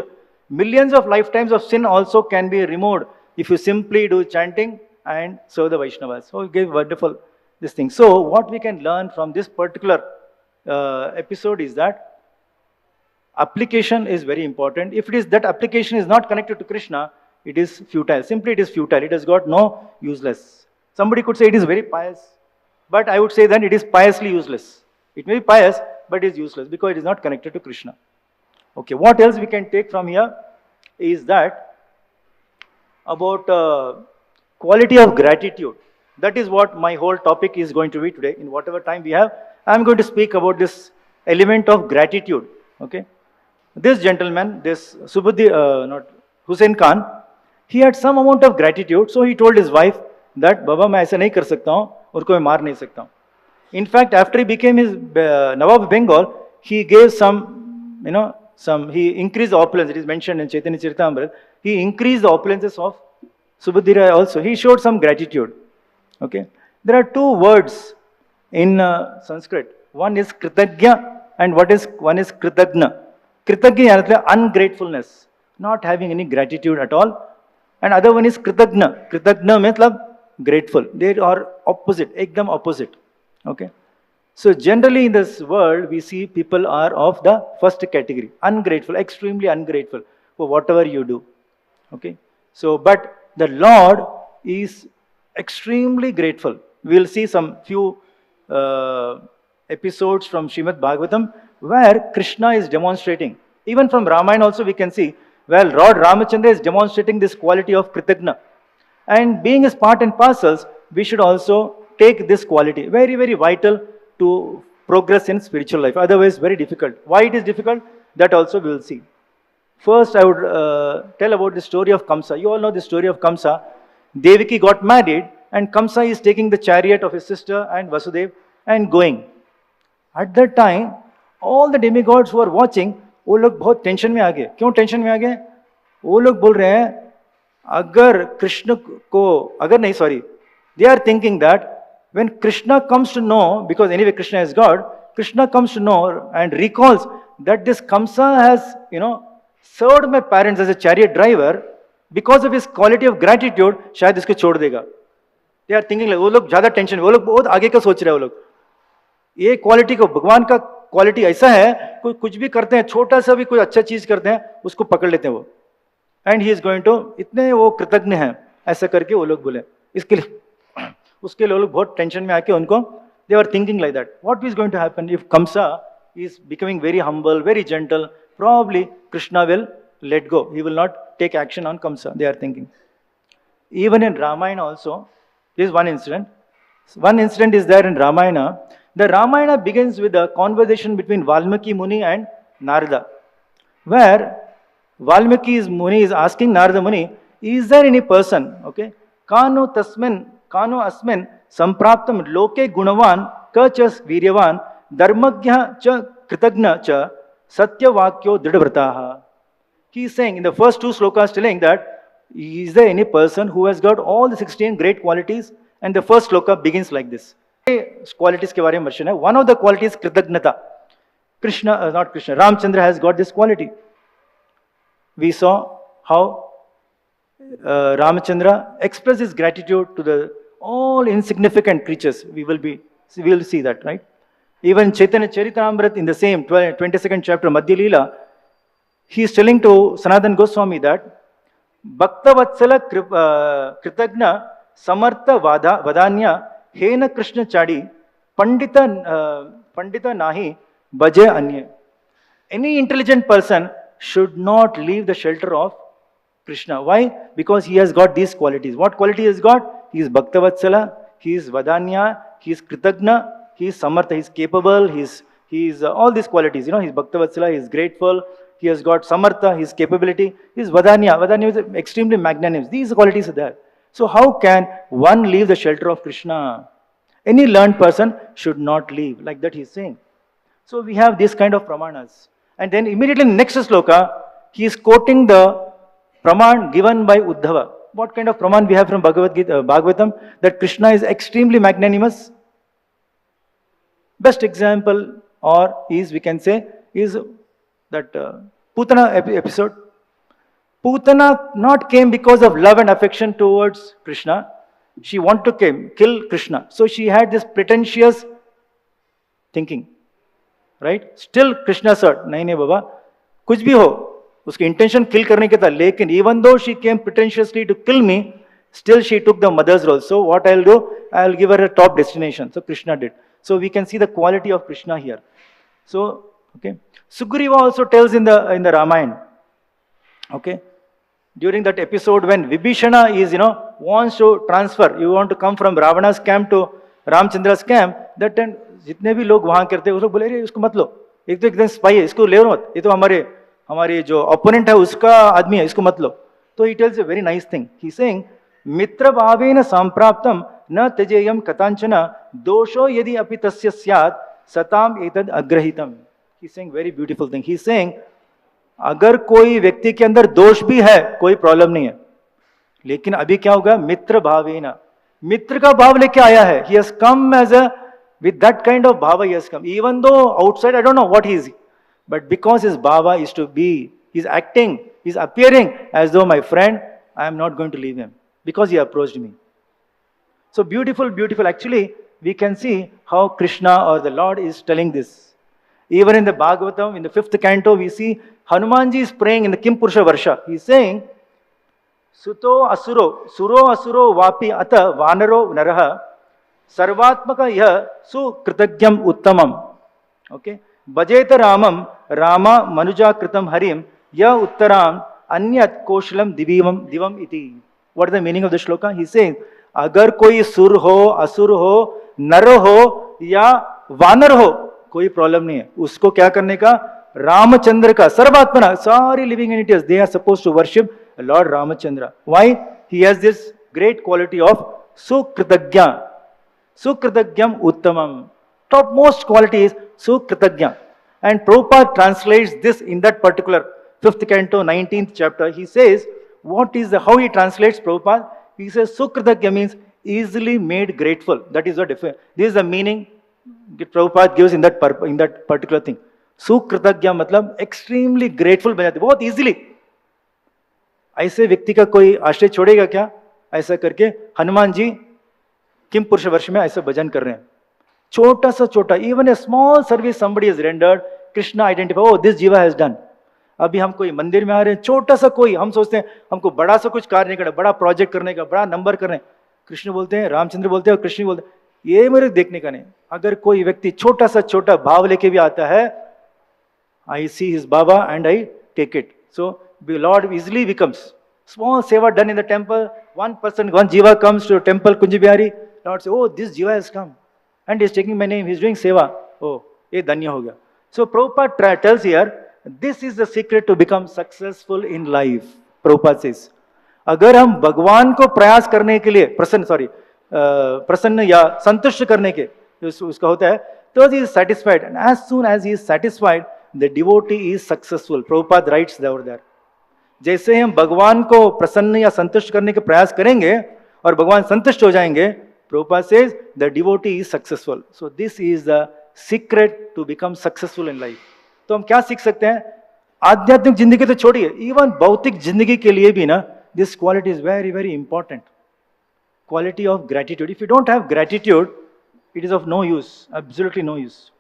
millions of lifetimes of sin also can be removed if you simply do chanting and serve the Vaishnavas. So he gave wonderful this thing. So what we can learn from this particular episode is that application is very important. If it is that application is not connected to Krishna, it is futile. Simply it is futile. It has got no useless. Somebody could say it is very pious, but I would say then it is piously useless. It may be pious, but it is useless because it is not connected to Krishna. Okay, what else we can take from here is that about quality of gratitude. That is what my whole topic is going to be today. In whatever time we have, I am going to speak about this element of gratitude. Okay, this gentleman, this not Hussain Khan, he had some amount of gratitude, so he told his wife that, Baba, मैं ऐसा नहीं कर सकता हूँ और कोई मार नहीं सकता हूँ. In fact, after he became his Nawab of Bengal, he gave some, he increased the opulence. It is mentioned in Chaitanya Charitamrita. He increased the opulences of Subhadra also. He showed some gratitude. Okay. There are two words in Sanskrit. One is Kritagya and one is Kritagna. Kritagya is ungratefulness, not having any gratitude at all. And other one is Kritagna. Kritagna means grateful. They are opposite, ekdam opposite. Okay. So generally in this world, we see people are of the first category, ungrateful, extremely ungrateful for whatever you do. Okay. So, but the Lord is extremely grateful. We will see some few episodes from Srimad Bhagavatam where Krishna is demonstrating. Even from Ramayana also we can see, well, Lord Ramachandra is demonstrating this quality of Kritagna. And being his part and parcels, we should also take this quality. Very, very vital to progress in spiritual life. Otherwise, very difficult. Why it is difficult? That also we will see. First, I would tell about the story of Kamsa. You all know the story of Kamsa. Devaki got married and Kamsa is taking the chariot of his sister and Vasudev and going. At that time, all the demigods who are watching, वो लोग बहुत tension में आ गए. क्यों tension में आ गए? वो लोग बोल रहे हैं, अगर कृष्ण को, अगर नहीं, sorry, they are thinking that when Krishna comes to know, because anyway Krishna is God, Krishna comes to know and recalls that this Kamsa has, served my parents as a chariot driver, because of his quality of gratitude, शायद इसको छोड़ देगा. They are thinking like, वो लोग ज़्यादा tension, वो लोग बहुत आगे का सोच रहे हैं वो लोग. ये क्वालिटी को, भगवान का क्वालिटी ऐसा है, कोई कुछ भी करते हैं, छोटा सा भी कोई अच्छा चीज करते हैं, उसको पकड़ लेते हैं वो. And he is going to, इतने वो कृतज्ञ हैं, ऐसा करके वो लोग बोले. इसके लिए उसके लिए लोग बहुत टेंशन में आके उनको, they are thinking like that, what is going to happen if Kamsa is becoming very humble, very gentle, probably Krishna will let go. He will not take action on Kamsa, they are thinking. Even in Ramayana also, there is one incident. One incident is there in Ramayana. The Ramayana begins with a conversation between Valmiki Muni and Narada, where Valmiki Muni is asking Narada Muni, is there any person, okay, Kano asmin sampraptam loke gunavan ka cha viryavan dharmagya cha kritagna cha satya vakyo dridhavrataha. He is saying in the first two slokas telling that, is there any person who has got all the 16 great qualities? And the first sloka begins like this. Qualities के बारे में mention है. One of the qualities कृतज्ञता. Not Krishna, Ramchandra has got this quality. We saw how Ramachandra expressed his gratitude to the all insignificant creatures. We will see that, right? Even Chaitanya Charitamrita in the same 22nd chapter, Madhya Leela, he is telling to Sanatana Goswami that Bhakta Vatsala Kritagna Samartha Vadanya Hena Krishna Chadi Pandita Nahi Bhaje Anya. Any intelligent person should not leave the shelter of Krishna. Why? Because he has got these qualities. What quality he has got? He is Bhakta Vatsala, he is Vadanya, he is Kritagna, he is Samartha, he is capable, he is all these qualities. He is Bhakta Vatsala, he is grateful, he has got Samartha, his capability, he is Vadanya. Vadanya is extremely magnanimous. These qualities are there. So how can one leave the shelter of Krishna? Any learned person should not leave. Like that he is saying. So we have this kind of pramanas. And then immediately in the next sloka, he is quoting the praman given by Uddhava. What kind of praman we have from Bhagavatam? That Krishna is extremely magnanimous. Best example or is, we can say, is that Putana episode. Putana not came because of love and affection towards Krishna. She wanted to kill Krishna. So she had this pretentious thinking. Right? Still Krishna said, Naine Baba, कुछ भी हो, उसकी intention किल करने के था, लेकिन even though she came pretentiously to kill me, still she took the mother's role. So what I'll do, I'll give her a top destination. So Krishna did. So we can see the quality of Krishna here. So okay, Sugriva also tells in the Ramayana, okay, during that episode when Vibhishana is, wants to transfer, you want to come from Ravana's camp to Ramchandra's camp, that time जितने भी लोग वहां करते हैं उस लोग बोले अरे इसको मत लो, एक तो एकदम स्पाई है, इसको ले मत, ये तो हमारे जो ओपोनेंट है उसका आदमी है, इसको मत लो. तो he tells a very nice thing. He's saying मित्र भावेन संप्राप्तम न त्यजेयम कथांचना दोषो यदि अपि तस्य स्यात् सताम एतद् अग्रहीतम. He's saying very beautiful thing. He's saying अगर कोई व्यक्ति के अंदर दोष भी है कोई प्रॉब्लम नहीं है, लेकिन अभी क्या होगा, मित्र भावेन, मित्र का भाव लेके आया है. He has come as a with that kind of bhava he has come, even though outside I don't know what he is, but because his bhava is to be, he's acting, he's appearing as though my friend, I am not going to leave him because he approached me. So beautiful, beautiful. Actually, we can see how Krishna or the Lord is telling this. Even in the Bhagavatam, in the 5th canto, we see Hanumanji is praying in the Kim Purusha Varsha. He is saying, Suto asuro, suro asuro vapi ata vanaro naraha, sarvatmaka yah sukritagyam uttamam. Okay. Bhajeta ramam, rama manuja kritam harim, ya uttaram anyat koshalam divam iti. What is the meaning of the shloka? He is saying, अगर कोई सुर हो, असुर हो, नर हो या वानर हो, कोई प्रॉब्लम नहीं है. उसको क्या करने का, रामचंद्र का, सर्वात्मना, सारी living entities, they are supposed to worship Lord Ramachandra. Why? He has this great quality of sukritagya. Sukritagyam uttamam. Topmost quality is sukritagya. And Prabhupada translates this in that particular 5th canto, 19th chapter. He says, how he translates Prabhupada? He says, Sukritagya means easily made grateful. That is what this is the meaning that Prabhupada gives in that particular thing. Sukritagya मतलब extremely grateful बन जाते, बहुत easily. ऐसे व्यक्ति का कोई आश्रय छोड़ेगा क्या? ऐसा करके हनुमान जी किम पुरुष वर्ष में ऐसा भजन कर रहे हैं. छोटा सा छोटा, even a small service somebody has rendered, Krishna identify, oh this jiva has done. अभी हम कोई मंदिर में आ रहे हैं, छोटा सा कोई, हम सोचते हैं हमको बड़ा सा कुछ कार्य नहीं करना, बड़ा प्रोजेक्ट करने का, बड़ा नंबर करना है. कृष्ण बोलते हैं, रामचंद्र बोलते हैं और कृष्ण बोलते हैं, ये मेरे देखने का नहीं. अगर कोई व्यक्ति छोटा सा छोटा भाव लेके भी आता है, I see his Baba and I take it. So the Lord easily becomes. Small seva done in the temple, one jiva comes to temple Kunji Bihari, Lord says, oh this jiva has come and he is taking my name, he is doing seva. Oh, ye danya ho gaya. So Prabhupada tells here, this is the secret to become successful in life. Prabhupada says, अगर हम भगवान को प्रयास करने के लिए प्रसन्न या संतुष्ट करने के उसका होता है, तो he is satisfied, and as soon as he is satisfied, the devotee is successful. Prabhupada writes over there. जैसे हम भगवान को प्रसन्न या संतुष्ट करने के प्रयास करेंगे और भगवान संतुष्ट हो जाएंगे, Prabhupada says the devotee is successful. So this is the secret to become successful in life. तो हम क्या सीख सकते हैं? आध्यात्मिक जिंदगी तो छोड़िए, इवन भौतिक जिंदगी के लिए भी ना, this quality is very, very important. Quality of gratitude. If you don't have gratitude, it is of no use, absolutely no use.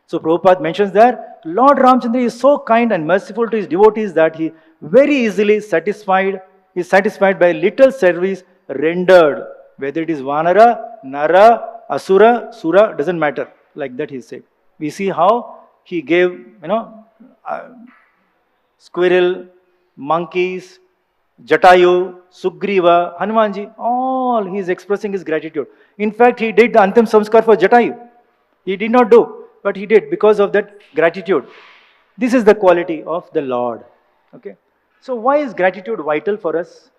So Prabhupada mentions that Lord Ramchandra is so kind and merciful to his devotees that he very easily is satisfied by little service rendered, whether it is Vanara, Nara, Asura, Sura, doesn't matter. Like that he said. We see how he gave, squirrel, monkeys, Jatayu, Sugriva, Hanumanji, all he is expressing his gratitude. In fact, he did the Antim Samskar for Jatayu. He did not do, but he did because of that gratitude. This is the quality of the Lord. Okay. So why is gratitude vital for us?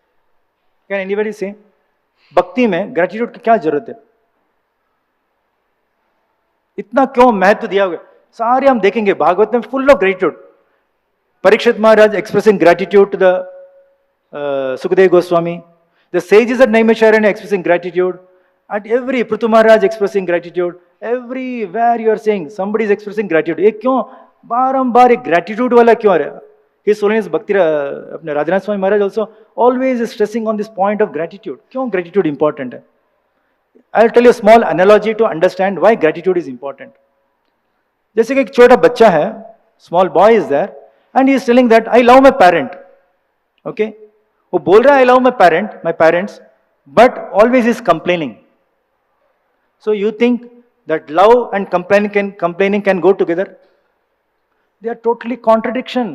Can anybody say? Bhakti में gratitude की क्या जरूरत है? इतना क्यों महत्व दिया हुआ? सारे हम देखेंगे भागवत में full of gratitude. Parikshit Maharaj expressing gratitude to the Sukadeva Goswami. The sages at Naimisharanya expressing gratitude. At every Prithu Maharaj expressing gratitude. Everywhere you are saying somebody is expressing gratitude. ये क्यों बारंबार एक gratitude वाला क्यों आ रहा है? His Holiness Bhakti अपने Radhanath Swami Maharaj also always is stressing on this point of gratitude. क्यों gratitude important है? I'll tell you a small analogy to understand why gratitude is important. जैसे कि एक छोटा बच्चा है, Small boy is there and he is telling that I love my parent. Okay? वो बोल रहा है I love my parents, but always is complaining. So you think that love and complaining can go together? They are totally contradiction.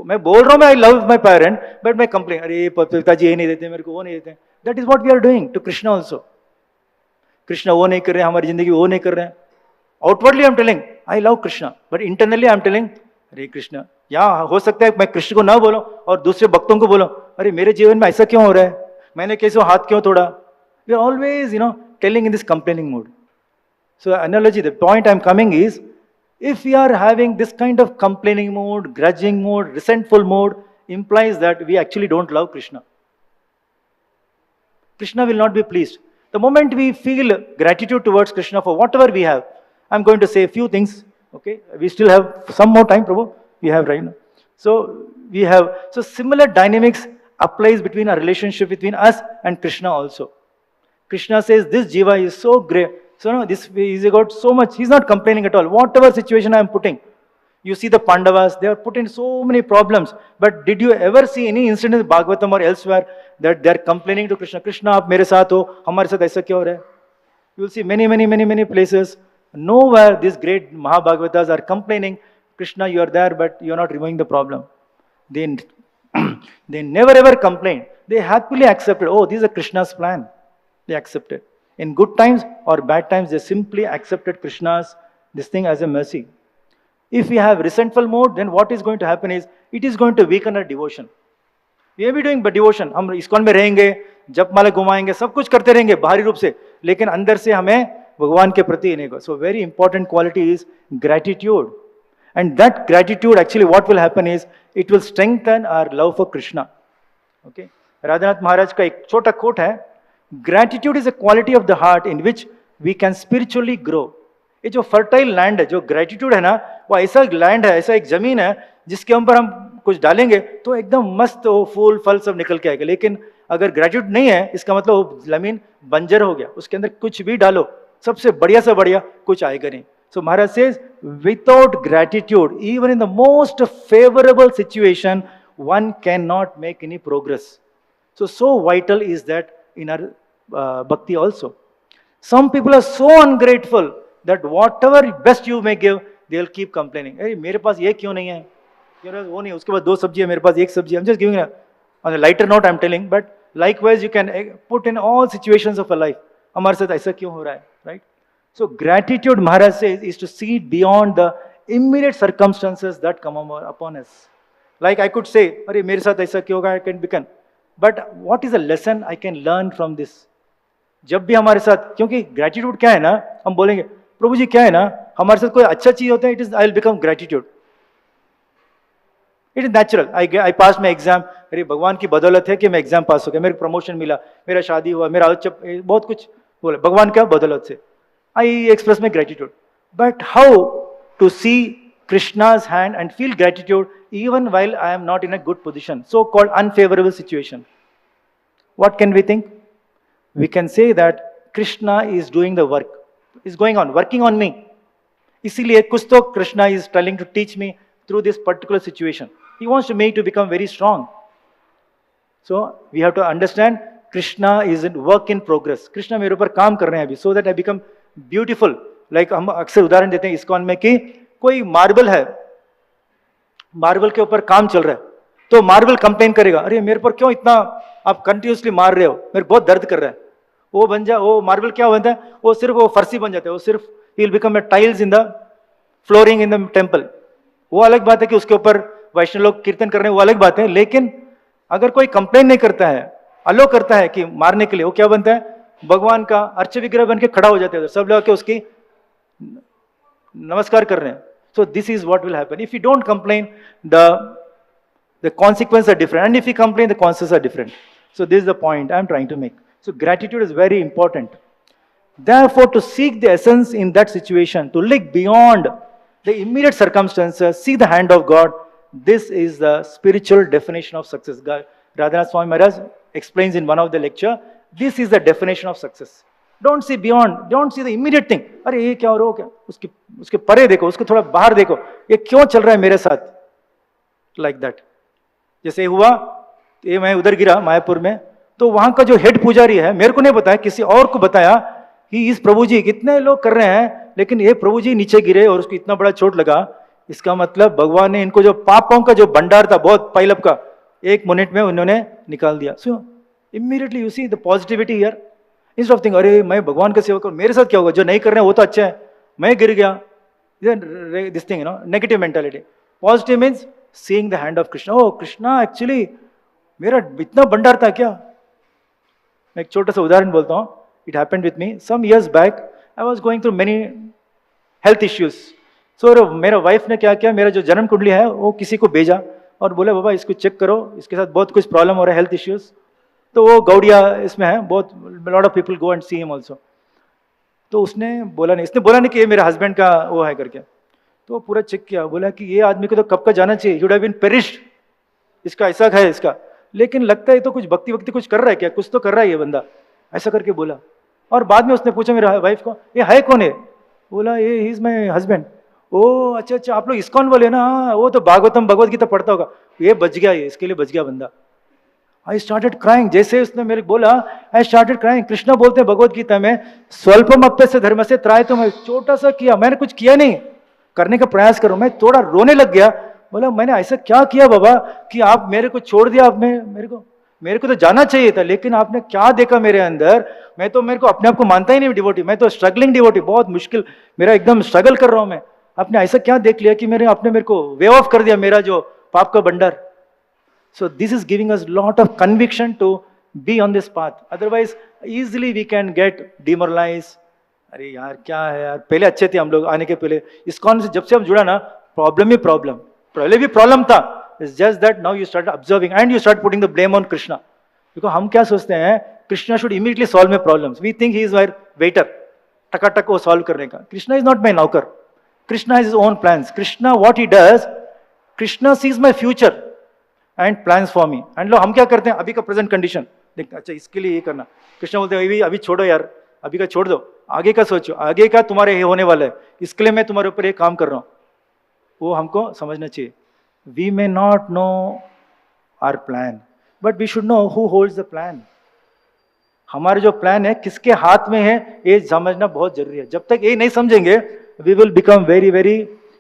मैं बोल रहा हूँ मैं I love my parent, but मैं complain, अरे पिताजी ये नहीं देते मेरे को, वो नहीं देते. That is what we are doing to Krishna also. Krishna वो नहीं कर रहे हैं, हमारी जिंदगी वो नहीं कर रहे हैं. Outwardly I am telling I love Krishna, but internally I am telling अरे कृष्ण. या हो सकता है मैं कृष्ण को ना बोलूं और दूसरे भक्तों को बोलूं, अरे मेरे जीवन में ऐसा क्यों हो रहा है, मैंने कैसे हाथ क्यों तोड़ा. We are always, telling in this complaining mood. So analogy, the point I am coming is, if we are having this kind of complaining mode, grudging mode, resentful mode, implies that we actually don't love Krishna. Krishna will not be pleased. The moment we feel gratitude towards Krishna for whatever we have, I'm going to say a few things. Okay, we still have some more time, Prabhu. We have right now. So similar dynamics applies between our relationship between us and Krishna also. Krishna says, this jiva is so great. So no, this is got so much. He's not complaining at all. Whatever situation I am putting. You see the Pandavas, they are put in so many problems. But did you ever see any incident in Bhagavatam or elsewhere that they are complaining to Krishna? Krishna, आप मेरे साथ हो, हमारे साथ ऐसा क्यों हो रहा है? You will see many places. Nowhere these great Mahabhagavatas are complaining, Krishna, you are there, but you are not removing the problem. They never ever complain. They happily accepted, oh, this is a Krishna's plan. They accepted. In good times or bad times, they simply accepted Krishna's this thing as a mercy. If we have resentful mode, then what is going to happen is, it is going to weaken our devotion. We may be doing devotion. हम ISKCON में रहेंगे, जप माला घुमाएंगे, सब कुछ करते रहेंगे बाहरी रूप से, लेकिन अंदर से हमें भगवान के प्रति नहीं. So very important quality is gratitude. And that gratitude, actually what will happen is, it will strengthen our love for Krishna. Okay? Radhanath Maharaj का एक छोटा quote है, gratitude is a quality of the heart in which we can spiritually grow. ये जो fertile land है, जो gratitude है ना, वो ऐसा land है, ऐसा एक जमीन है, जिसके ऊपर हम कुछ डालेंगे तो एकदम मस्त वो फूल फल सब निकल के आएगा. लेकिन अगर gratitude नहीं है, इसका मतलब वो जमीन बंजर हो गया, उसके अंदर कुछ भी डालो, सबसे बढ़िया से बढ़िया कुछ आएगा नहीं. So Maharaj says, without gratitude, even in the most favorable situation, one cannot make any progress. So vital is that in our bhakti also. Some people are so ungrateful that whatever best you may give, they'll keep complaining. Hey, मेरे पास ये क्यों नहीं है? वो नहीं, उसके पास 2 सब्जी है, मेरे पास 1 सब्जी है. I'm just giving on a lighter note I'm telling, but likewise you can put in all situations of a life. हमारे साथ ऐसा क्यों हो रहा है? Right? So gratitude, Maharaj says, is to see beyond the immediate circumstances that come upon us. Like I could say, अरे मेरे साथ ऐसा क्यों होगा? I can become. But what is a lesson I can learn from this? जब भी हमारे साथ, क्योंकि gratitude क्या है ना, हम बोलेंगे प्रभु जी क्या है ना, हमारे साथ कोई अच्छा चीज होता है, it is I will become gratitude. It is natural. I passed my exam. अरे भगवान की बदौलत है कि मैं एग्जाम पास हो गया, मेरे प्रमोशन मिला, मेरा शादी हुआ, मेरा बहुत कुछ बोला, भगवान क्या बदौलत से. I express my gratitude. But how to see Krishna's hand and feel gratitude even while I am not in a good position, so-called unfavorable situation? What can we think? We can say that Krishna is doing the work, is working on me. इसीलिए कुछ तो Krishna is trying to teach me through this particular situation. He wants me to become very strong. So we have to understand Krishna is in work in progress. Krishna मेरे ऊपर काम कर रहे हैं अभी, so that I become beautiful. Like हम अक्सर उदाहरण देते हैं इस्कॉन में कि कोई मार्बल है, मार्बल के ऊपर काम चल रहा है, तो मार्बल कंप्लेन करेगा, अरे मेरे पर क्यों इतना आप कंटिन्यूसली मार रहे हो, मेरे बहुत दर्द कर रहा है. वो मार्बल क्या बनता है, वो सिर्फ वो फर्शी बन जाता है, वो सिर्फ he will become a tiles in the flooring in the temple. वो अलग बात है कि उसके ऊपर वैष्णव लोग कीर्तन कर रहे हैं, वो अलग बात है. लेकिन अगर कोई कंप्लेन नहीं करता है, अलो करता है कि मारने के लिए, वो क्या बनता है, भगवान का अर्च विग्रह बन के खड़ा हो जाते हैं, सब लोग के उसकी नमस्कार कर रहे हैं. So this is what will happen. If you don't complain, the consequences are different, and if you complain, the consequences are different. So this is the point I am trying to make. So gratitude is very important. Therefore, to seek the essence in that situation, to look beyond the immediate circumstances, see the hand of God, this is the spiritual definition of success. Radhanath Swami Maharaj explains in one of the lecture, this is the definition of success. Don't see beyond, don't see the immediate thing, अरे ये क्या हो रहा हो क्या, उसके परे देखो, उसको थोड़ा बाहर देखो, ये क्यों चल रहा है मेरे साथ, लाइक दैट। जैसे हुआ ये, मैं उधर गिरा मायापुर में, तो वहां का जो हेड पुजारी है, मेरे को नहीं बताया, किसी और को बताया कि इस प्रभु जी कितने लोग कर रहे हैं, लेकिन ये प्रभु जी नीचे गिरे और उसको इतना बड़ा चोट लगा। इसका मतलब भगवान ने इनको जो पापों का जो भंडार था बहुत पाइलअप का, 1 मिनट में उन्होंने निकाल दिया। सो immediately you see the positivity here, instead of think अरे मैं भगवान का सेवा करूं, मेरे साथ क्या होगा, जो नहीं कर रहे हैं वो तो अच्छा है, मैं गिर गया, this thing, negative mentality. Positive means seeing the hand of Krishna, O Krishna actually मेरा इतना भंडार था क्या। मैं एक छोटा सा उदाहरण बोलता हूँ, it happened with me some years back, I was going through many health issues. So मेरा वाइफ ने क्या किया, मेरा जो जन्म कुंडली है वो किसी को भेजा और बोला बाबा इसको चेक करो, इसके साथ बहुत कुछ प्रॉब्लम हो रहा है, हेल्थ इश्यूज। तो वो गौड़िया इसमें है, बहुत lot of people go and see him also. तो उसने बोला नहीं कि ये मेरे हस्बैंड का वो है करके। तो पूरा चेक किया, बोला कि ये आदमी को तो कब का जाना चाहिए, he would have been perished, इसका ऐसा है इसका, लेकिन लगता है तो कुछ भक्ति वक्ति कुछ कर रहा है क्या, कुछ तो कर रहा है ये बंदा, ऐसा करके बोला। और बाद में उसने पूछा मेरे वाइफ को, ये है कौन है, बोला ये ही इज माई हस्बैंड। ओ अच्छा अच्छा, आप लोग इस्कॉन वाले ना, वो तो भागवतम भगवत गीता पढ़ता होगा, ये बच गया, ये इसके लिए बच गया बंदा। आई स्टार्टेड क्राइंग, जैसे उसने मेरे को बोला आई स्टार्टेड क्राइंग। कृष्णा बोलते हैं भगवत गीता में, स्वल्पम अप्यस्य धर्म से त्रायतु, मैं छोटा सा किया, मैंने कुछ किया नहीं, करने का प्रयास करो, मैं थोड़ा रोने लग गया। बोला मैंने ऐसा क्या किया बाबा कि आप मेरे को छोड़ दिया, आपने मेरे को तो जाना चाहिए था, लेकिन आपने क्या देखा मेरे अंदर, मैं तो मेरे को अपने आप को मानता ही नहीं डिवोटी, मैं तो स्ट्रगलिंग डिवोटी, बहुत मुश्किल मेरा एकदम स्ट्रगल कर रहा हूं मैं, आपने ऐसा क्या देख लिया कि आपने मेरे को वे ऑफ कर दिया मेरा जो पाप का भंडार। So this is giving us lot of conviction to be on this path. Otherwise, easily we can get demoralized. अरे यार क्या है यार, पहले अच्छे थे हम लोग आने के पहले, इस्कॉन से जब से हम जुड़ा ना, प्रॉब्लम ही प्रॉब्लम, पहले भी प्रॉब्लम था। It's just that now you start observing and you start putting the blame on Krishna. Because हम क्या सोचते हैं, Krishna should immediately solve my problems. We think he is our waiter, टकाटक वो solve करने का। Krishna is not my नौकर. Krishna has his own plans. Krishna what he does, Krishna sees my future and plans for me. And low हम क्या करते हैं, अभी का प्रेजेंट कंडीशन देखते, अच्छा इसके लिए ये करना, कृष्णा बोलते हैं अभी छोड़ो यार, अभी का छोड़ दो, आगे का सोचो, आगे का तुम्हारे ये होने वाला है, इसके लिए मैं तुम्हारे ऊपर ये काम कर रहा हूं। वो हमको समझना चाहिए। We may not know our plan, but we should know who holds the plan. हमारे जो प्लान है किसके हाथ में है, ये समझना बहुत जरूरी है। जब तक ये नहीं समझेंगे, we will become very very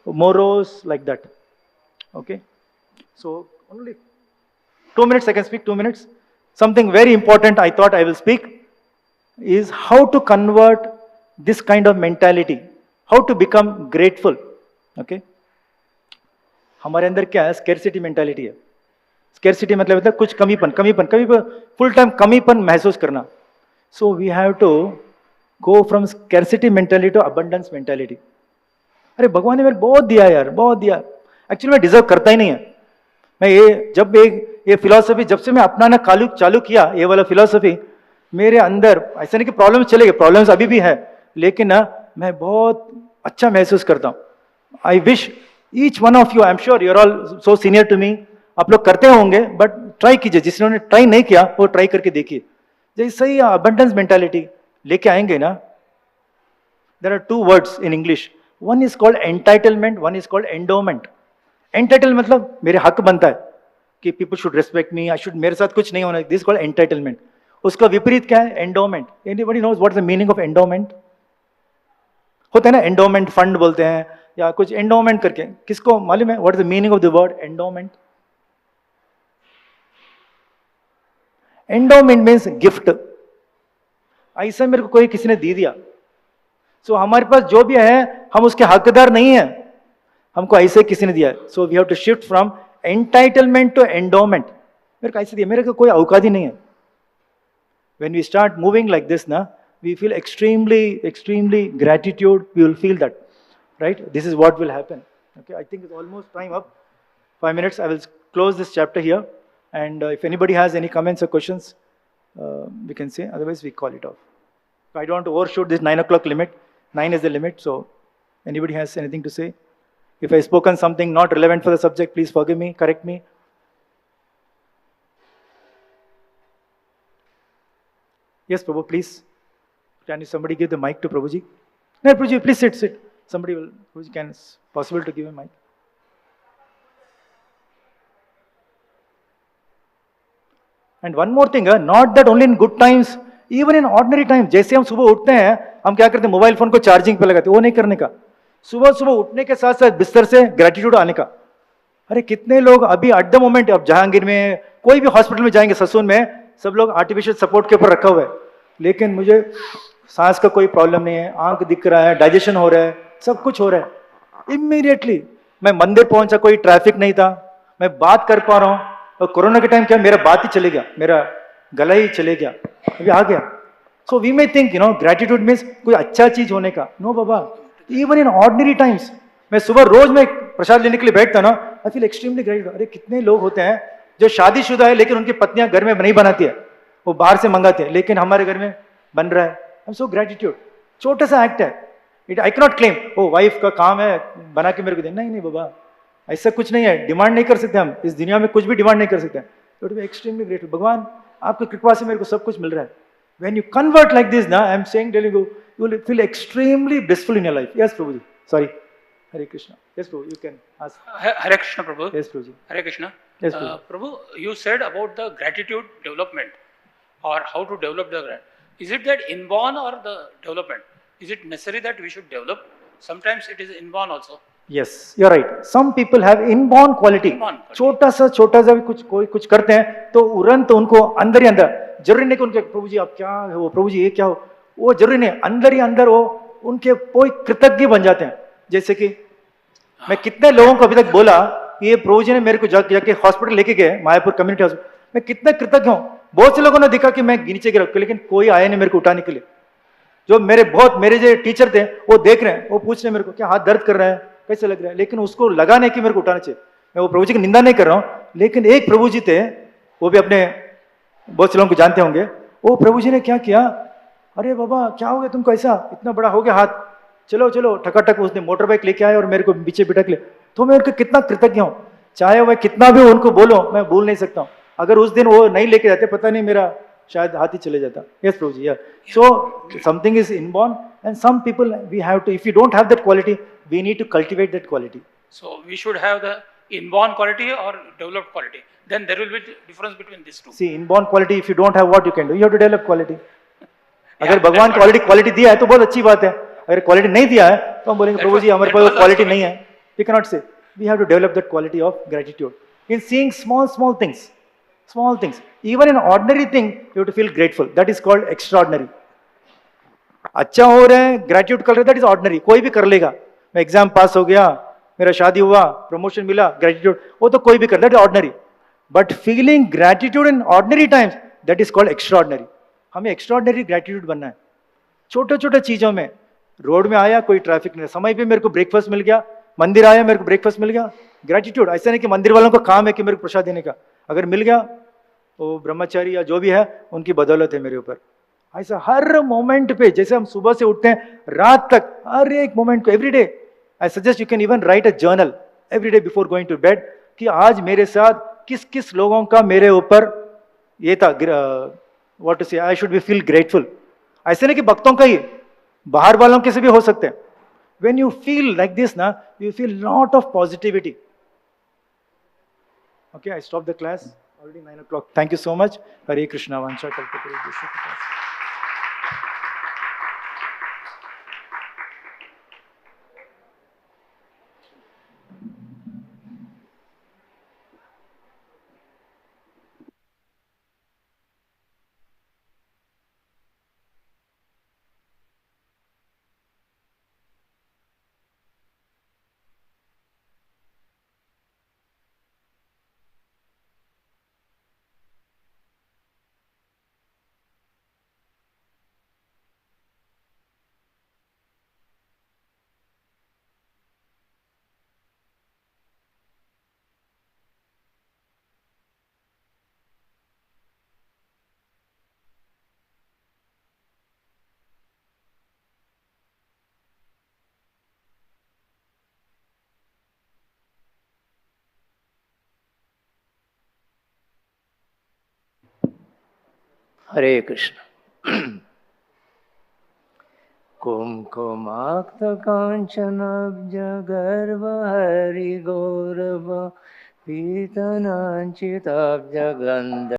morose like that. Okay, so only 2 minutes I can speak, 2 minutes. Something very important I thought I will speak is how to convert this kind of mentality, how to become grateful. Okay, हमारे अंदर क्या है, scarcity mentality है। scarcity मतलब कुछ कमीपन, full time कमीपन महसूस करना। So we have to go from scarcity mentality to abundance mentality. अरे भगवान ने मेरे बहुत दिया यार, बहुत दिया, एक्चुअली मैं डिजर्व करता ही नहीं है। मैं ये फिलॉसफी जब से मैं अपनाना चालू किया, ये वाला फिलॉसफी मेरे अंदर, ऐसा नहीं कि प्रॉब्लम चले गए, प्रॉब्लम्स अभी भी है, लेकिन ना मैं बहुत अच्छा महसूस करता हूँ। I wish each one of you, I am sure you are all so senior to me, आप लोग करते होंगे, बट ट्राई कीजिए, जिसने ट्राई नहीं किया वो ट्राई करके देखिए। जैसे ही अबंडेंस मेंटालिटी लेके आएंगे ना, there are 2 words in English, one is called entitlement, one is called endowment. Entitle मतलब मेरे हक बनता है कि people should respect me, I should, मेरे साथ कुछ नहीं होना, दिस कॉल्ड एंटाइटलमेंट। उसका विपरीत क्या है, endowment. Anybody knows what is the meaning of endowment? होता है ना, एंडोमेंट फंड बोलते हैं या कुछ एंडोमेंट करके, किसको मालूम है what is the meaning of the word endowment? Endowment means gift. ऐसा मेरे को कोई किसी ने दे दिया, सो हमारे पास जो भी है हम उसके हकदार नहीं है, हमको ऐसे किसी ने दिया। So we have to shift from entitlement to endowment. मेरे को ऐसे दिया, मेरे को कोई औकात ही नहीं है। When we start moving like this ना, we feel extremely gratitude, we will feel that, right? This is what will happen. Okay, I think it's almost time up, 5 minutes. I will close this chapter here, and if anybody has any comments or questions, we can say, otherwise we call it off. I don't want to overshoot this 9 o'clock limit. 9 is the limit, so anybody has anything to say? If I spoken something not relevant for the subject, please forgive me, correct me. Yes, Prabhu, please. Can somebody give the mic to Prabhuji? No, Prabhuji, please sit. Somebody will, Prabhuji, can it's possible to give a mic? And one more thing, not that only in good times, even in ordinary times. जैसे हम सुबह उठते हैं, हम क्या करते हैं, mobile phone को चार्जिंग पे लगाते हैं, वो नहीं करने का. सुबह सुबह उठने के साथ साथ बिस्तर से ग्रेटिट्यूड आने का. अरे कितने लोग अभी एट द मोमेंट, अब जहांगीर में कोई भी हॉस्पिटल में जाएंगे, ससून में, सब लोग आर्टिफिशियल सपोर्ट के ऊपर रखा हुआ है, लेकिन मुझे सांस का कोई प्रॉब्लम नहीं है, आंख दिख रहा है, डाइजेशन हो रहा है, सब कुछ हो रहा है. इमीडिएटली मैं मंदिर पहुंचा, कोई ट्रैफिक नहीं था, मैं बात कर पा रहा हूं. और कोरोना के टाइम क्या, मेरा बात ही चले गया, मेरा गला ही चले गया, अभी आ गया. So we may think gratitude means कोई अच्छा चीज होने का. नो बाबा, इवन इन ऑर्डिनरी टाइम्स. मैं सुबह रोज में प्रसाद लेने के लिए बैठता ना, आई फील एक्सट्रीमली ग्रेटिट्यूड. अरे कितने लोग होते हैं जो शादीशुदा है लेकिन उनकी पत्नियां घर में नहीं बनाती है, वो बाहर से मंगाते हैं, लेकिन हमारे घर में बन रहा है. I am so gratitude. छोटा सा एक्ट है. It I cannot claim oh wife का काम है बना के मेरे को दे. नहीं नहीं बाबा, ऐसा कुछ नहीं है. डिमांड नहीं कर सकते हम इस दुनिया में, कुछ भी डिमांड नहीं कर सकते. It be extremely grateful. भगवान आपकी कृपा से मेरे को सब कुछ मिल रहा है. When you convert like this ना, I am saying telling you, you will feel extremely blissful in your life. Yes Prabhu ji, sorry. Hare Krishna. Yes, Prabhu, you can ask. Hare Krishna, Prabhu. Yes, Prabhuji. Hare Krishna. Yes, Prabhu. Prabhu, you said about the gratitude development or how to develop the gratitude. Is it that inborn or the development? Is it necessary that we should develop? Sometimes it is inborn also. Yes, you're right. Some people have inborn quality. छोटा सा भी कोई कुछ करते हैं तो उरंत उनको अंदर ही अंदर, जरूरी नहीं कि उनके प्रभु जी आप क्या हो, प्रभु जी ये क्या हो, वो जरूरी नहीं. अंदर ही अंदर वो उनके कोई कृतज्ञ बन जाते हैं. जैसे कि मैं कितने लोगों को अभी तक बोला, ये प्रभु जी ने मेरे को जाके हॉस्पिटल लेके गए, मायापुर कम्युनिटी हॉस्पिटल. मैं कितना कृतज्ञ हूं. बहुत से लोगों ने देखा कि मैं नीचे गिरा, लेकिन कोई आया नहीं मेरे को उठाने के लिए. जो मेरे जो टीचर थे वो देख रहे हैं, वो पूछ रहे हैं मेरे को क्या हाथ दर्द कर रहा है, कैसे लग रहा है, लेकिन उसको लगा नहीं कि मेरे को उठाना चाहिए. मैं वो प्रभु जी की निंदा नहीं कर रहा हूं, लेकिन एक प्रभु जी थे, वो भी अपने बहुत से लोगों को जानते होंगे. वो प्रभु जी ने क्या किया, अरे बाबा क्या हो गया तुमको, ऐसा इतना बड़ा हो गया हाथ, चलो चलो ठकाठक उसने मोटर बाइक लेके आए और मेरे को पीछे बिठक ले. तो मैं उनका कितना कृतज्ञ हूं. चाहे वह कितना भी उनको बोलो, मैं भूल नहीं सकता हूं. अगर उस दिन वो नहीं लेके जाते, पता नहीं मेरा शायद हाथ ही चले जाता. Yes Prabhu ji. So something is inborn and some people we have to, if you don't have that quality, we need to cultivate that quality. So we should have the inborn quality or developed quality. Then there will be difference between these two. See, inborn quality, if you don't have, what you can do, you have to develop quality. अगर भगवान quality quality दिया है तो बहुत अच्छी बात है. अगर क्वालिटी नहीं दिया है तो हम बोलेंगे प्रभु जी हमारे पास क्वालिटी नहीं है. We cannot say. We have to develop that quality of gratitude in seeing small things. Even in ordinary thing you have to feel grateful. That is called extraordinary. अच्छा हो रहा है, ग्रेटिट्यूड कर रहे, that is ordinary. कोई भी कर लेगा. मैं एग्जाम पास हो गया, मेरा शादी हुआ, प्रमोशन मिला, ग्रेटिट्यूड, वो तो कोई भी कर, that is ordinary. But feeling gratitude in ordinary times, that is called extraordinary. हमें एक्स्ट्राऑर्डिनरी ग्रेटिट्यूड बनना है. छोटे छोटे चीजों में, रोड में आया कोई ट्रैफिक नहीं, समय पे मेरे को ब्रेकफास्ट मिल गया, मंदिर आया मेरे को ब्रेकफास्ट मिल गया, ग्रेटिट्यूड. ऐसा नहीं कि मंदिर वालों का काम है कि मेरे को प्रसाद देने का, अगर मिल गया वो ब्रह्मचारी या जो भी है उनकी बदौलत है मेरे ऊपर. ऐसा हर मोमेंट पे, जैसे हम सुबह से उठते हैं रात तक, हर एक मोमेंट को, every day. I suggest you can even write a journal every day before going to bed कि आज मेरे साथ किस किस लोगों का मेरे ऊपर ये था, व्हाट टू से, I should be feel grateful. ऐसे नहीं कि भक्तों का ही, बाहर वालों के से भी हो सकते हैं. When you feel like this ना, you feel lot of positivity. Okay, I stop the class already 9 o'clock. Thank you so much. Hare Krishna. वांछा कल्पतरुभ्यश्च कृपा. हरे कृष्ण. कुङ्कुमाक्तकाञ्चनब्जगर्व हरिगौरव पीतनाञ्चिताब्जगन्ध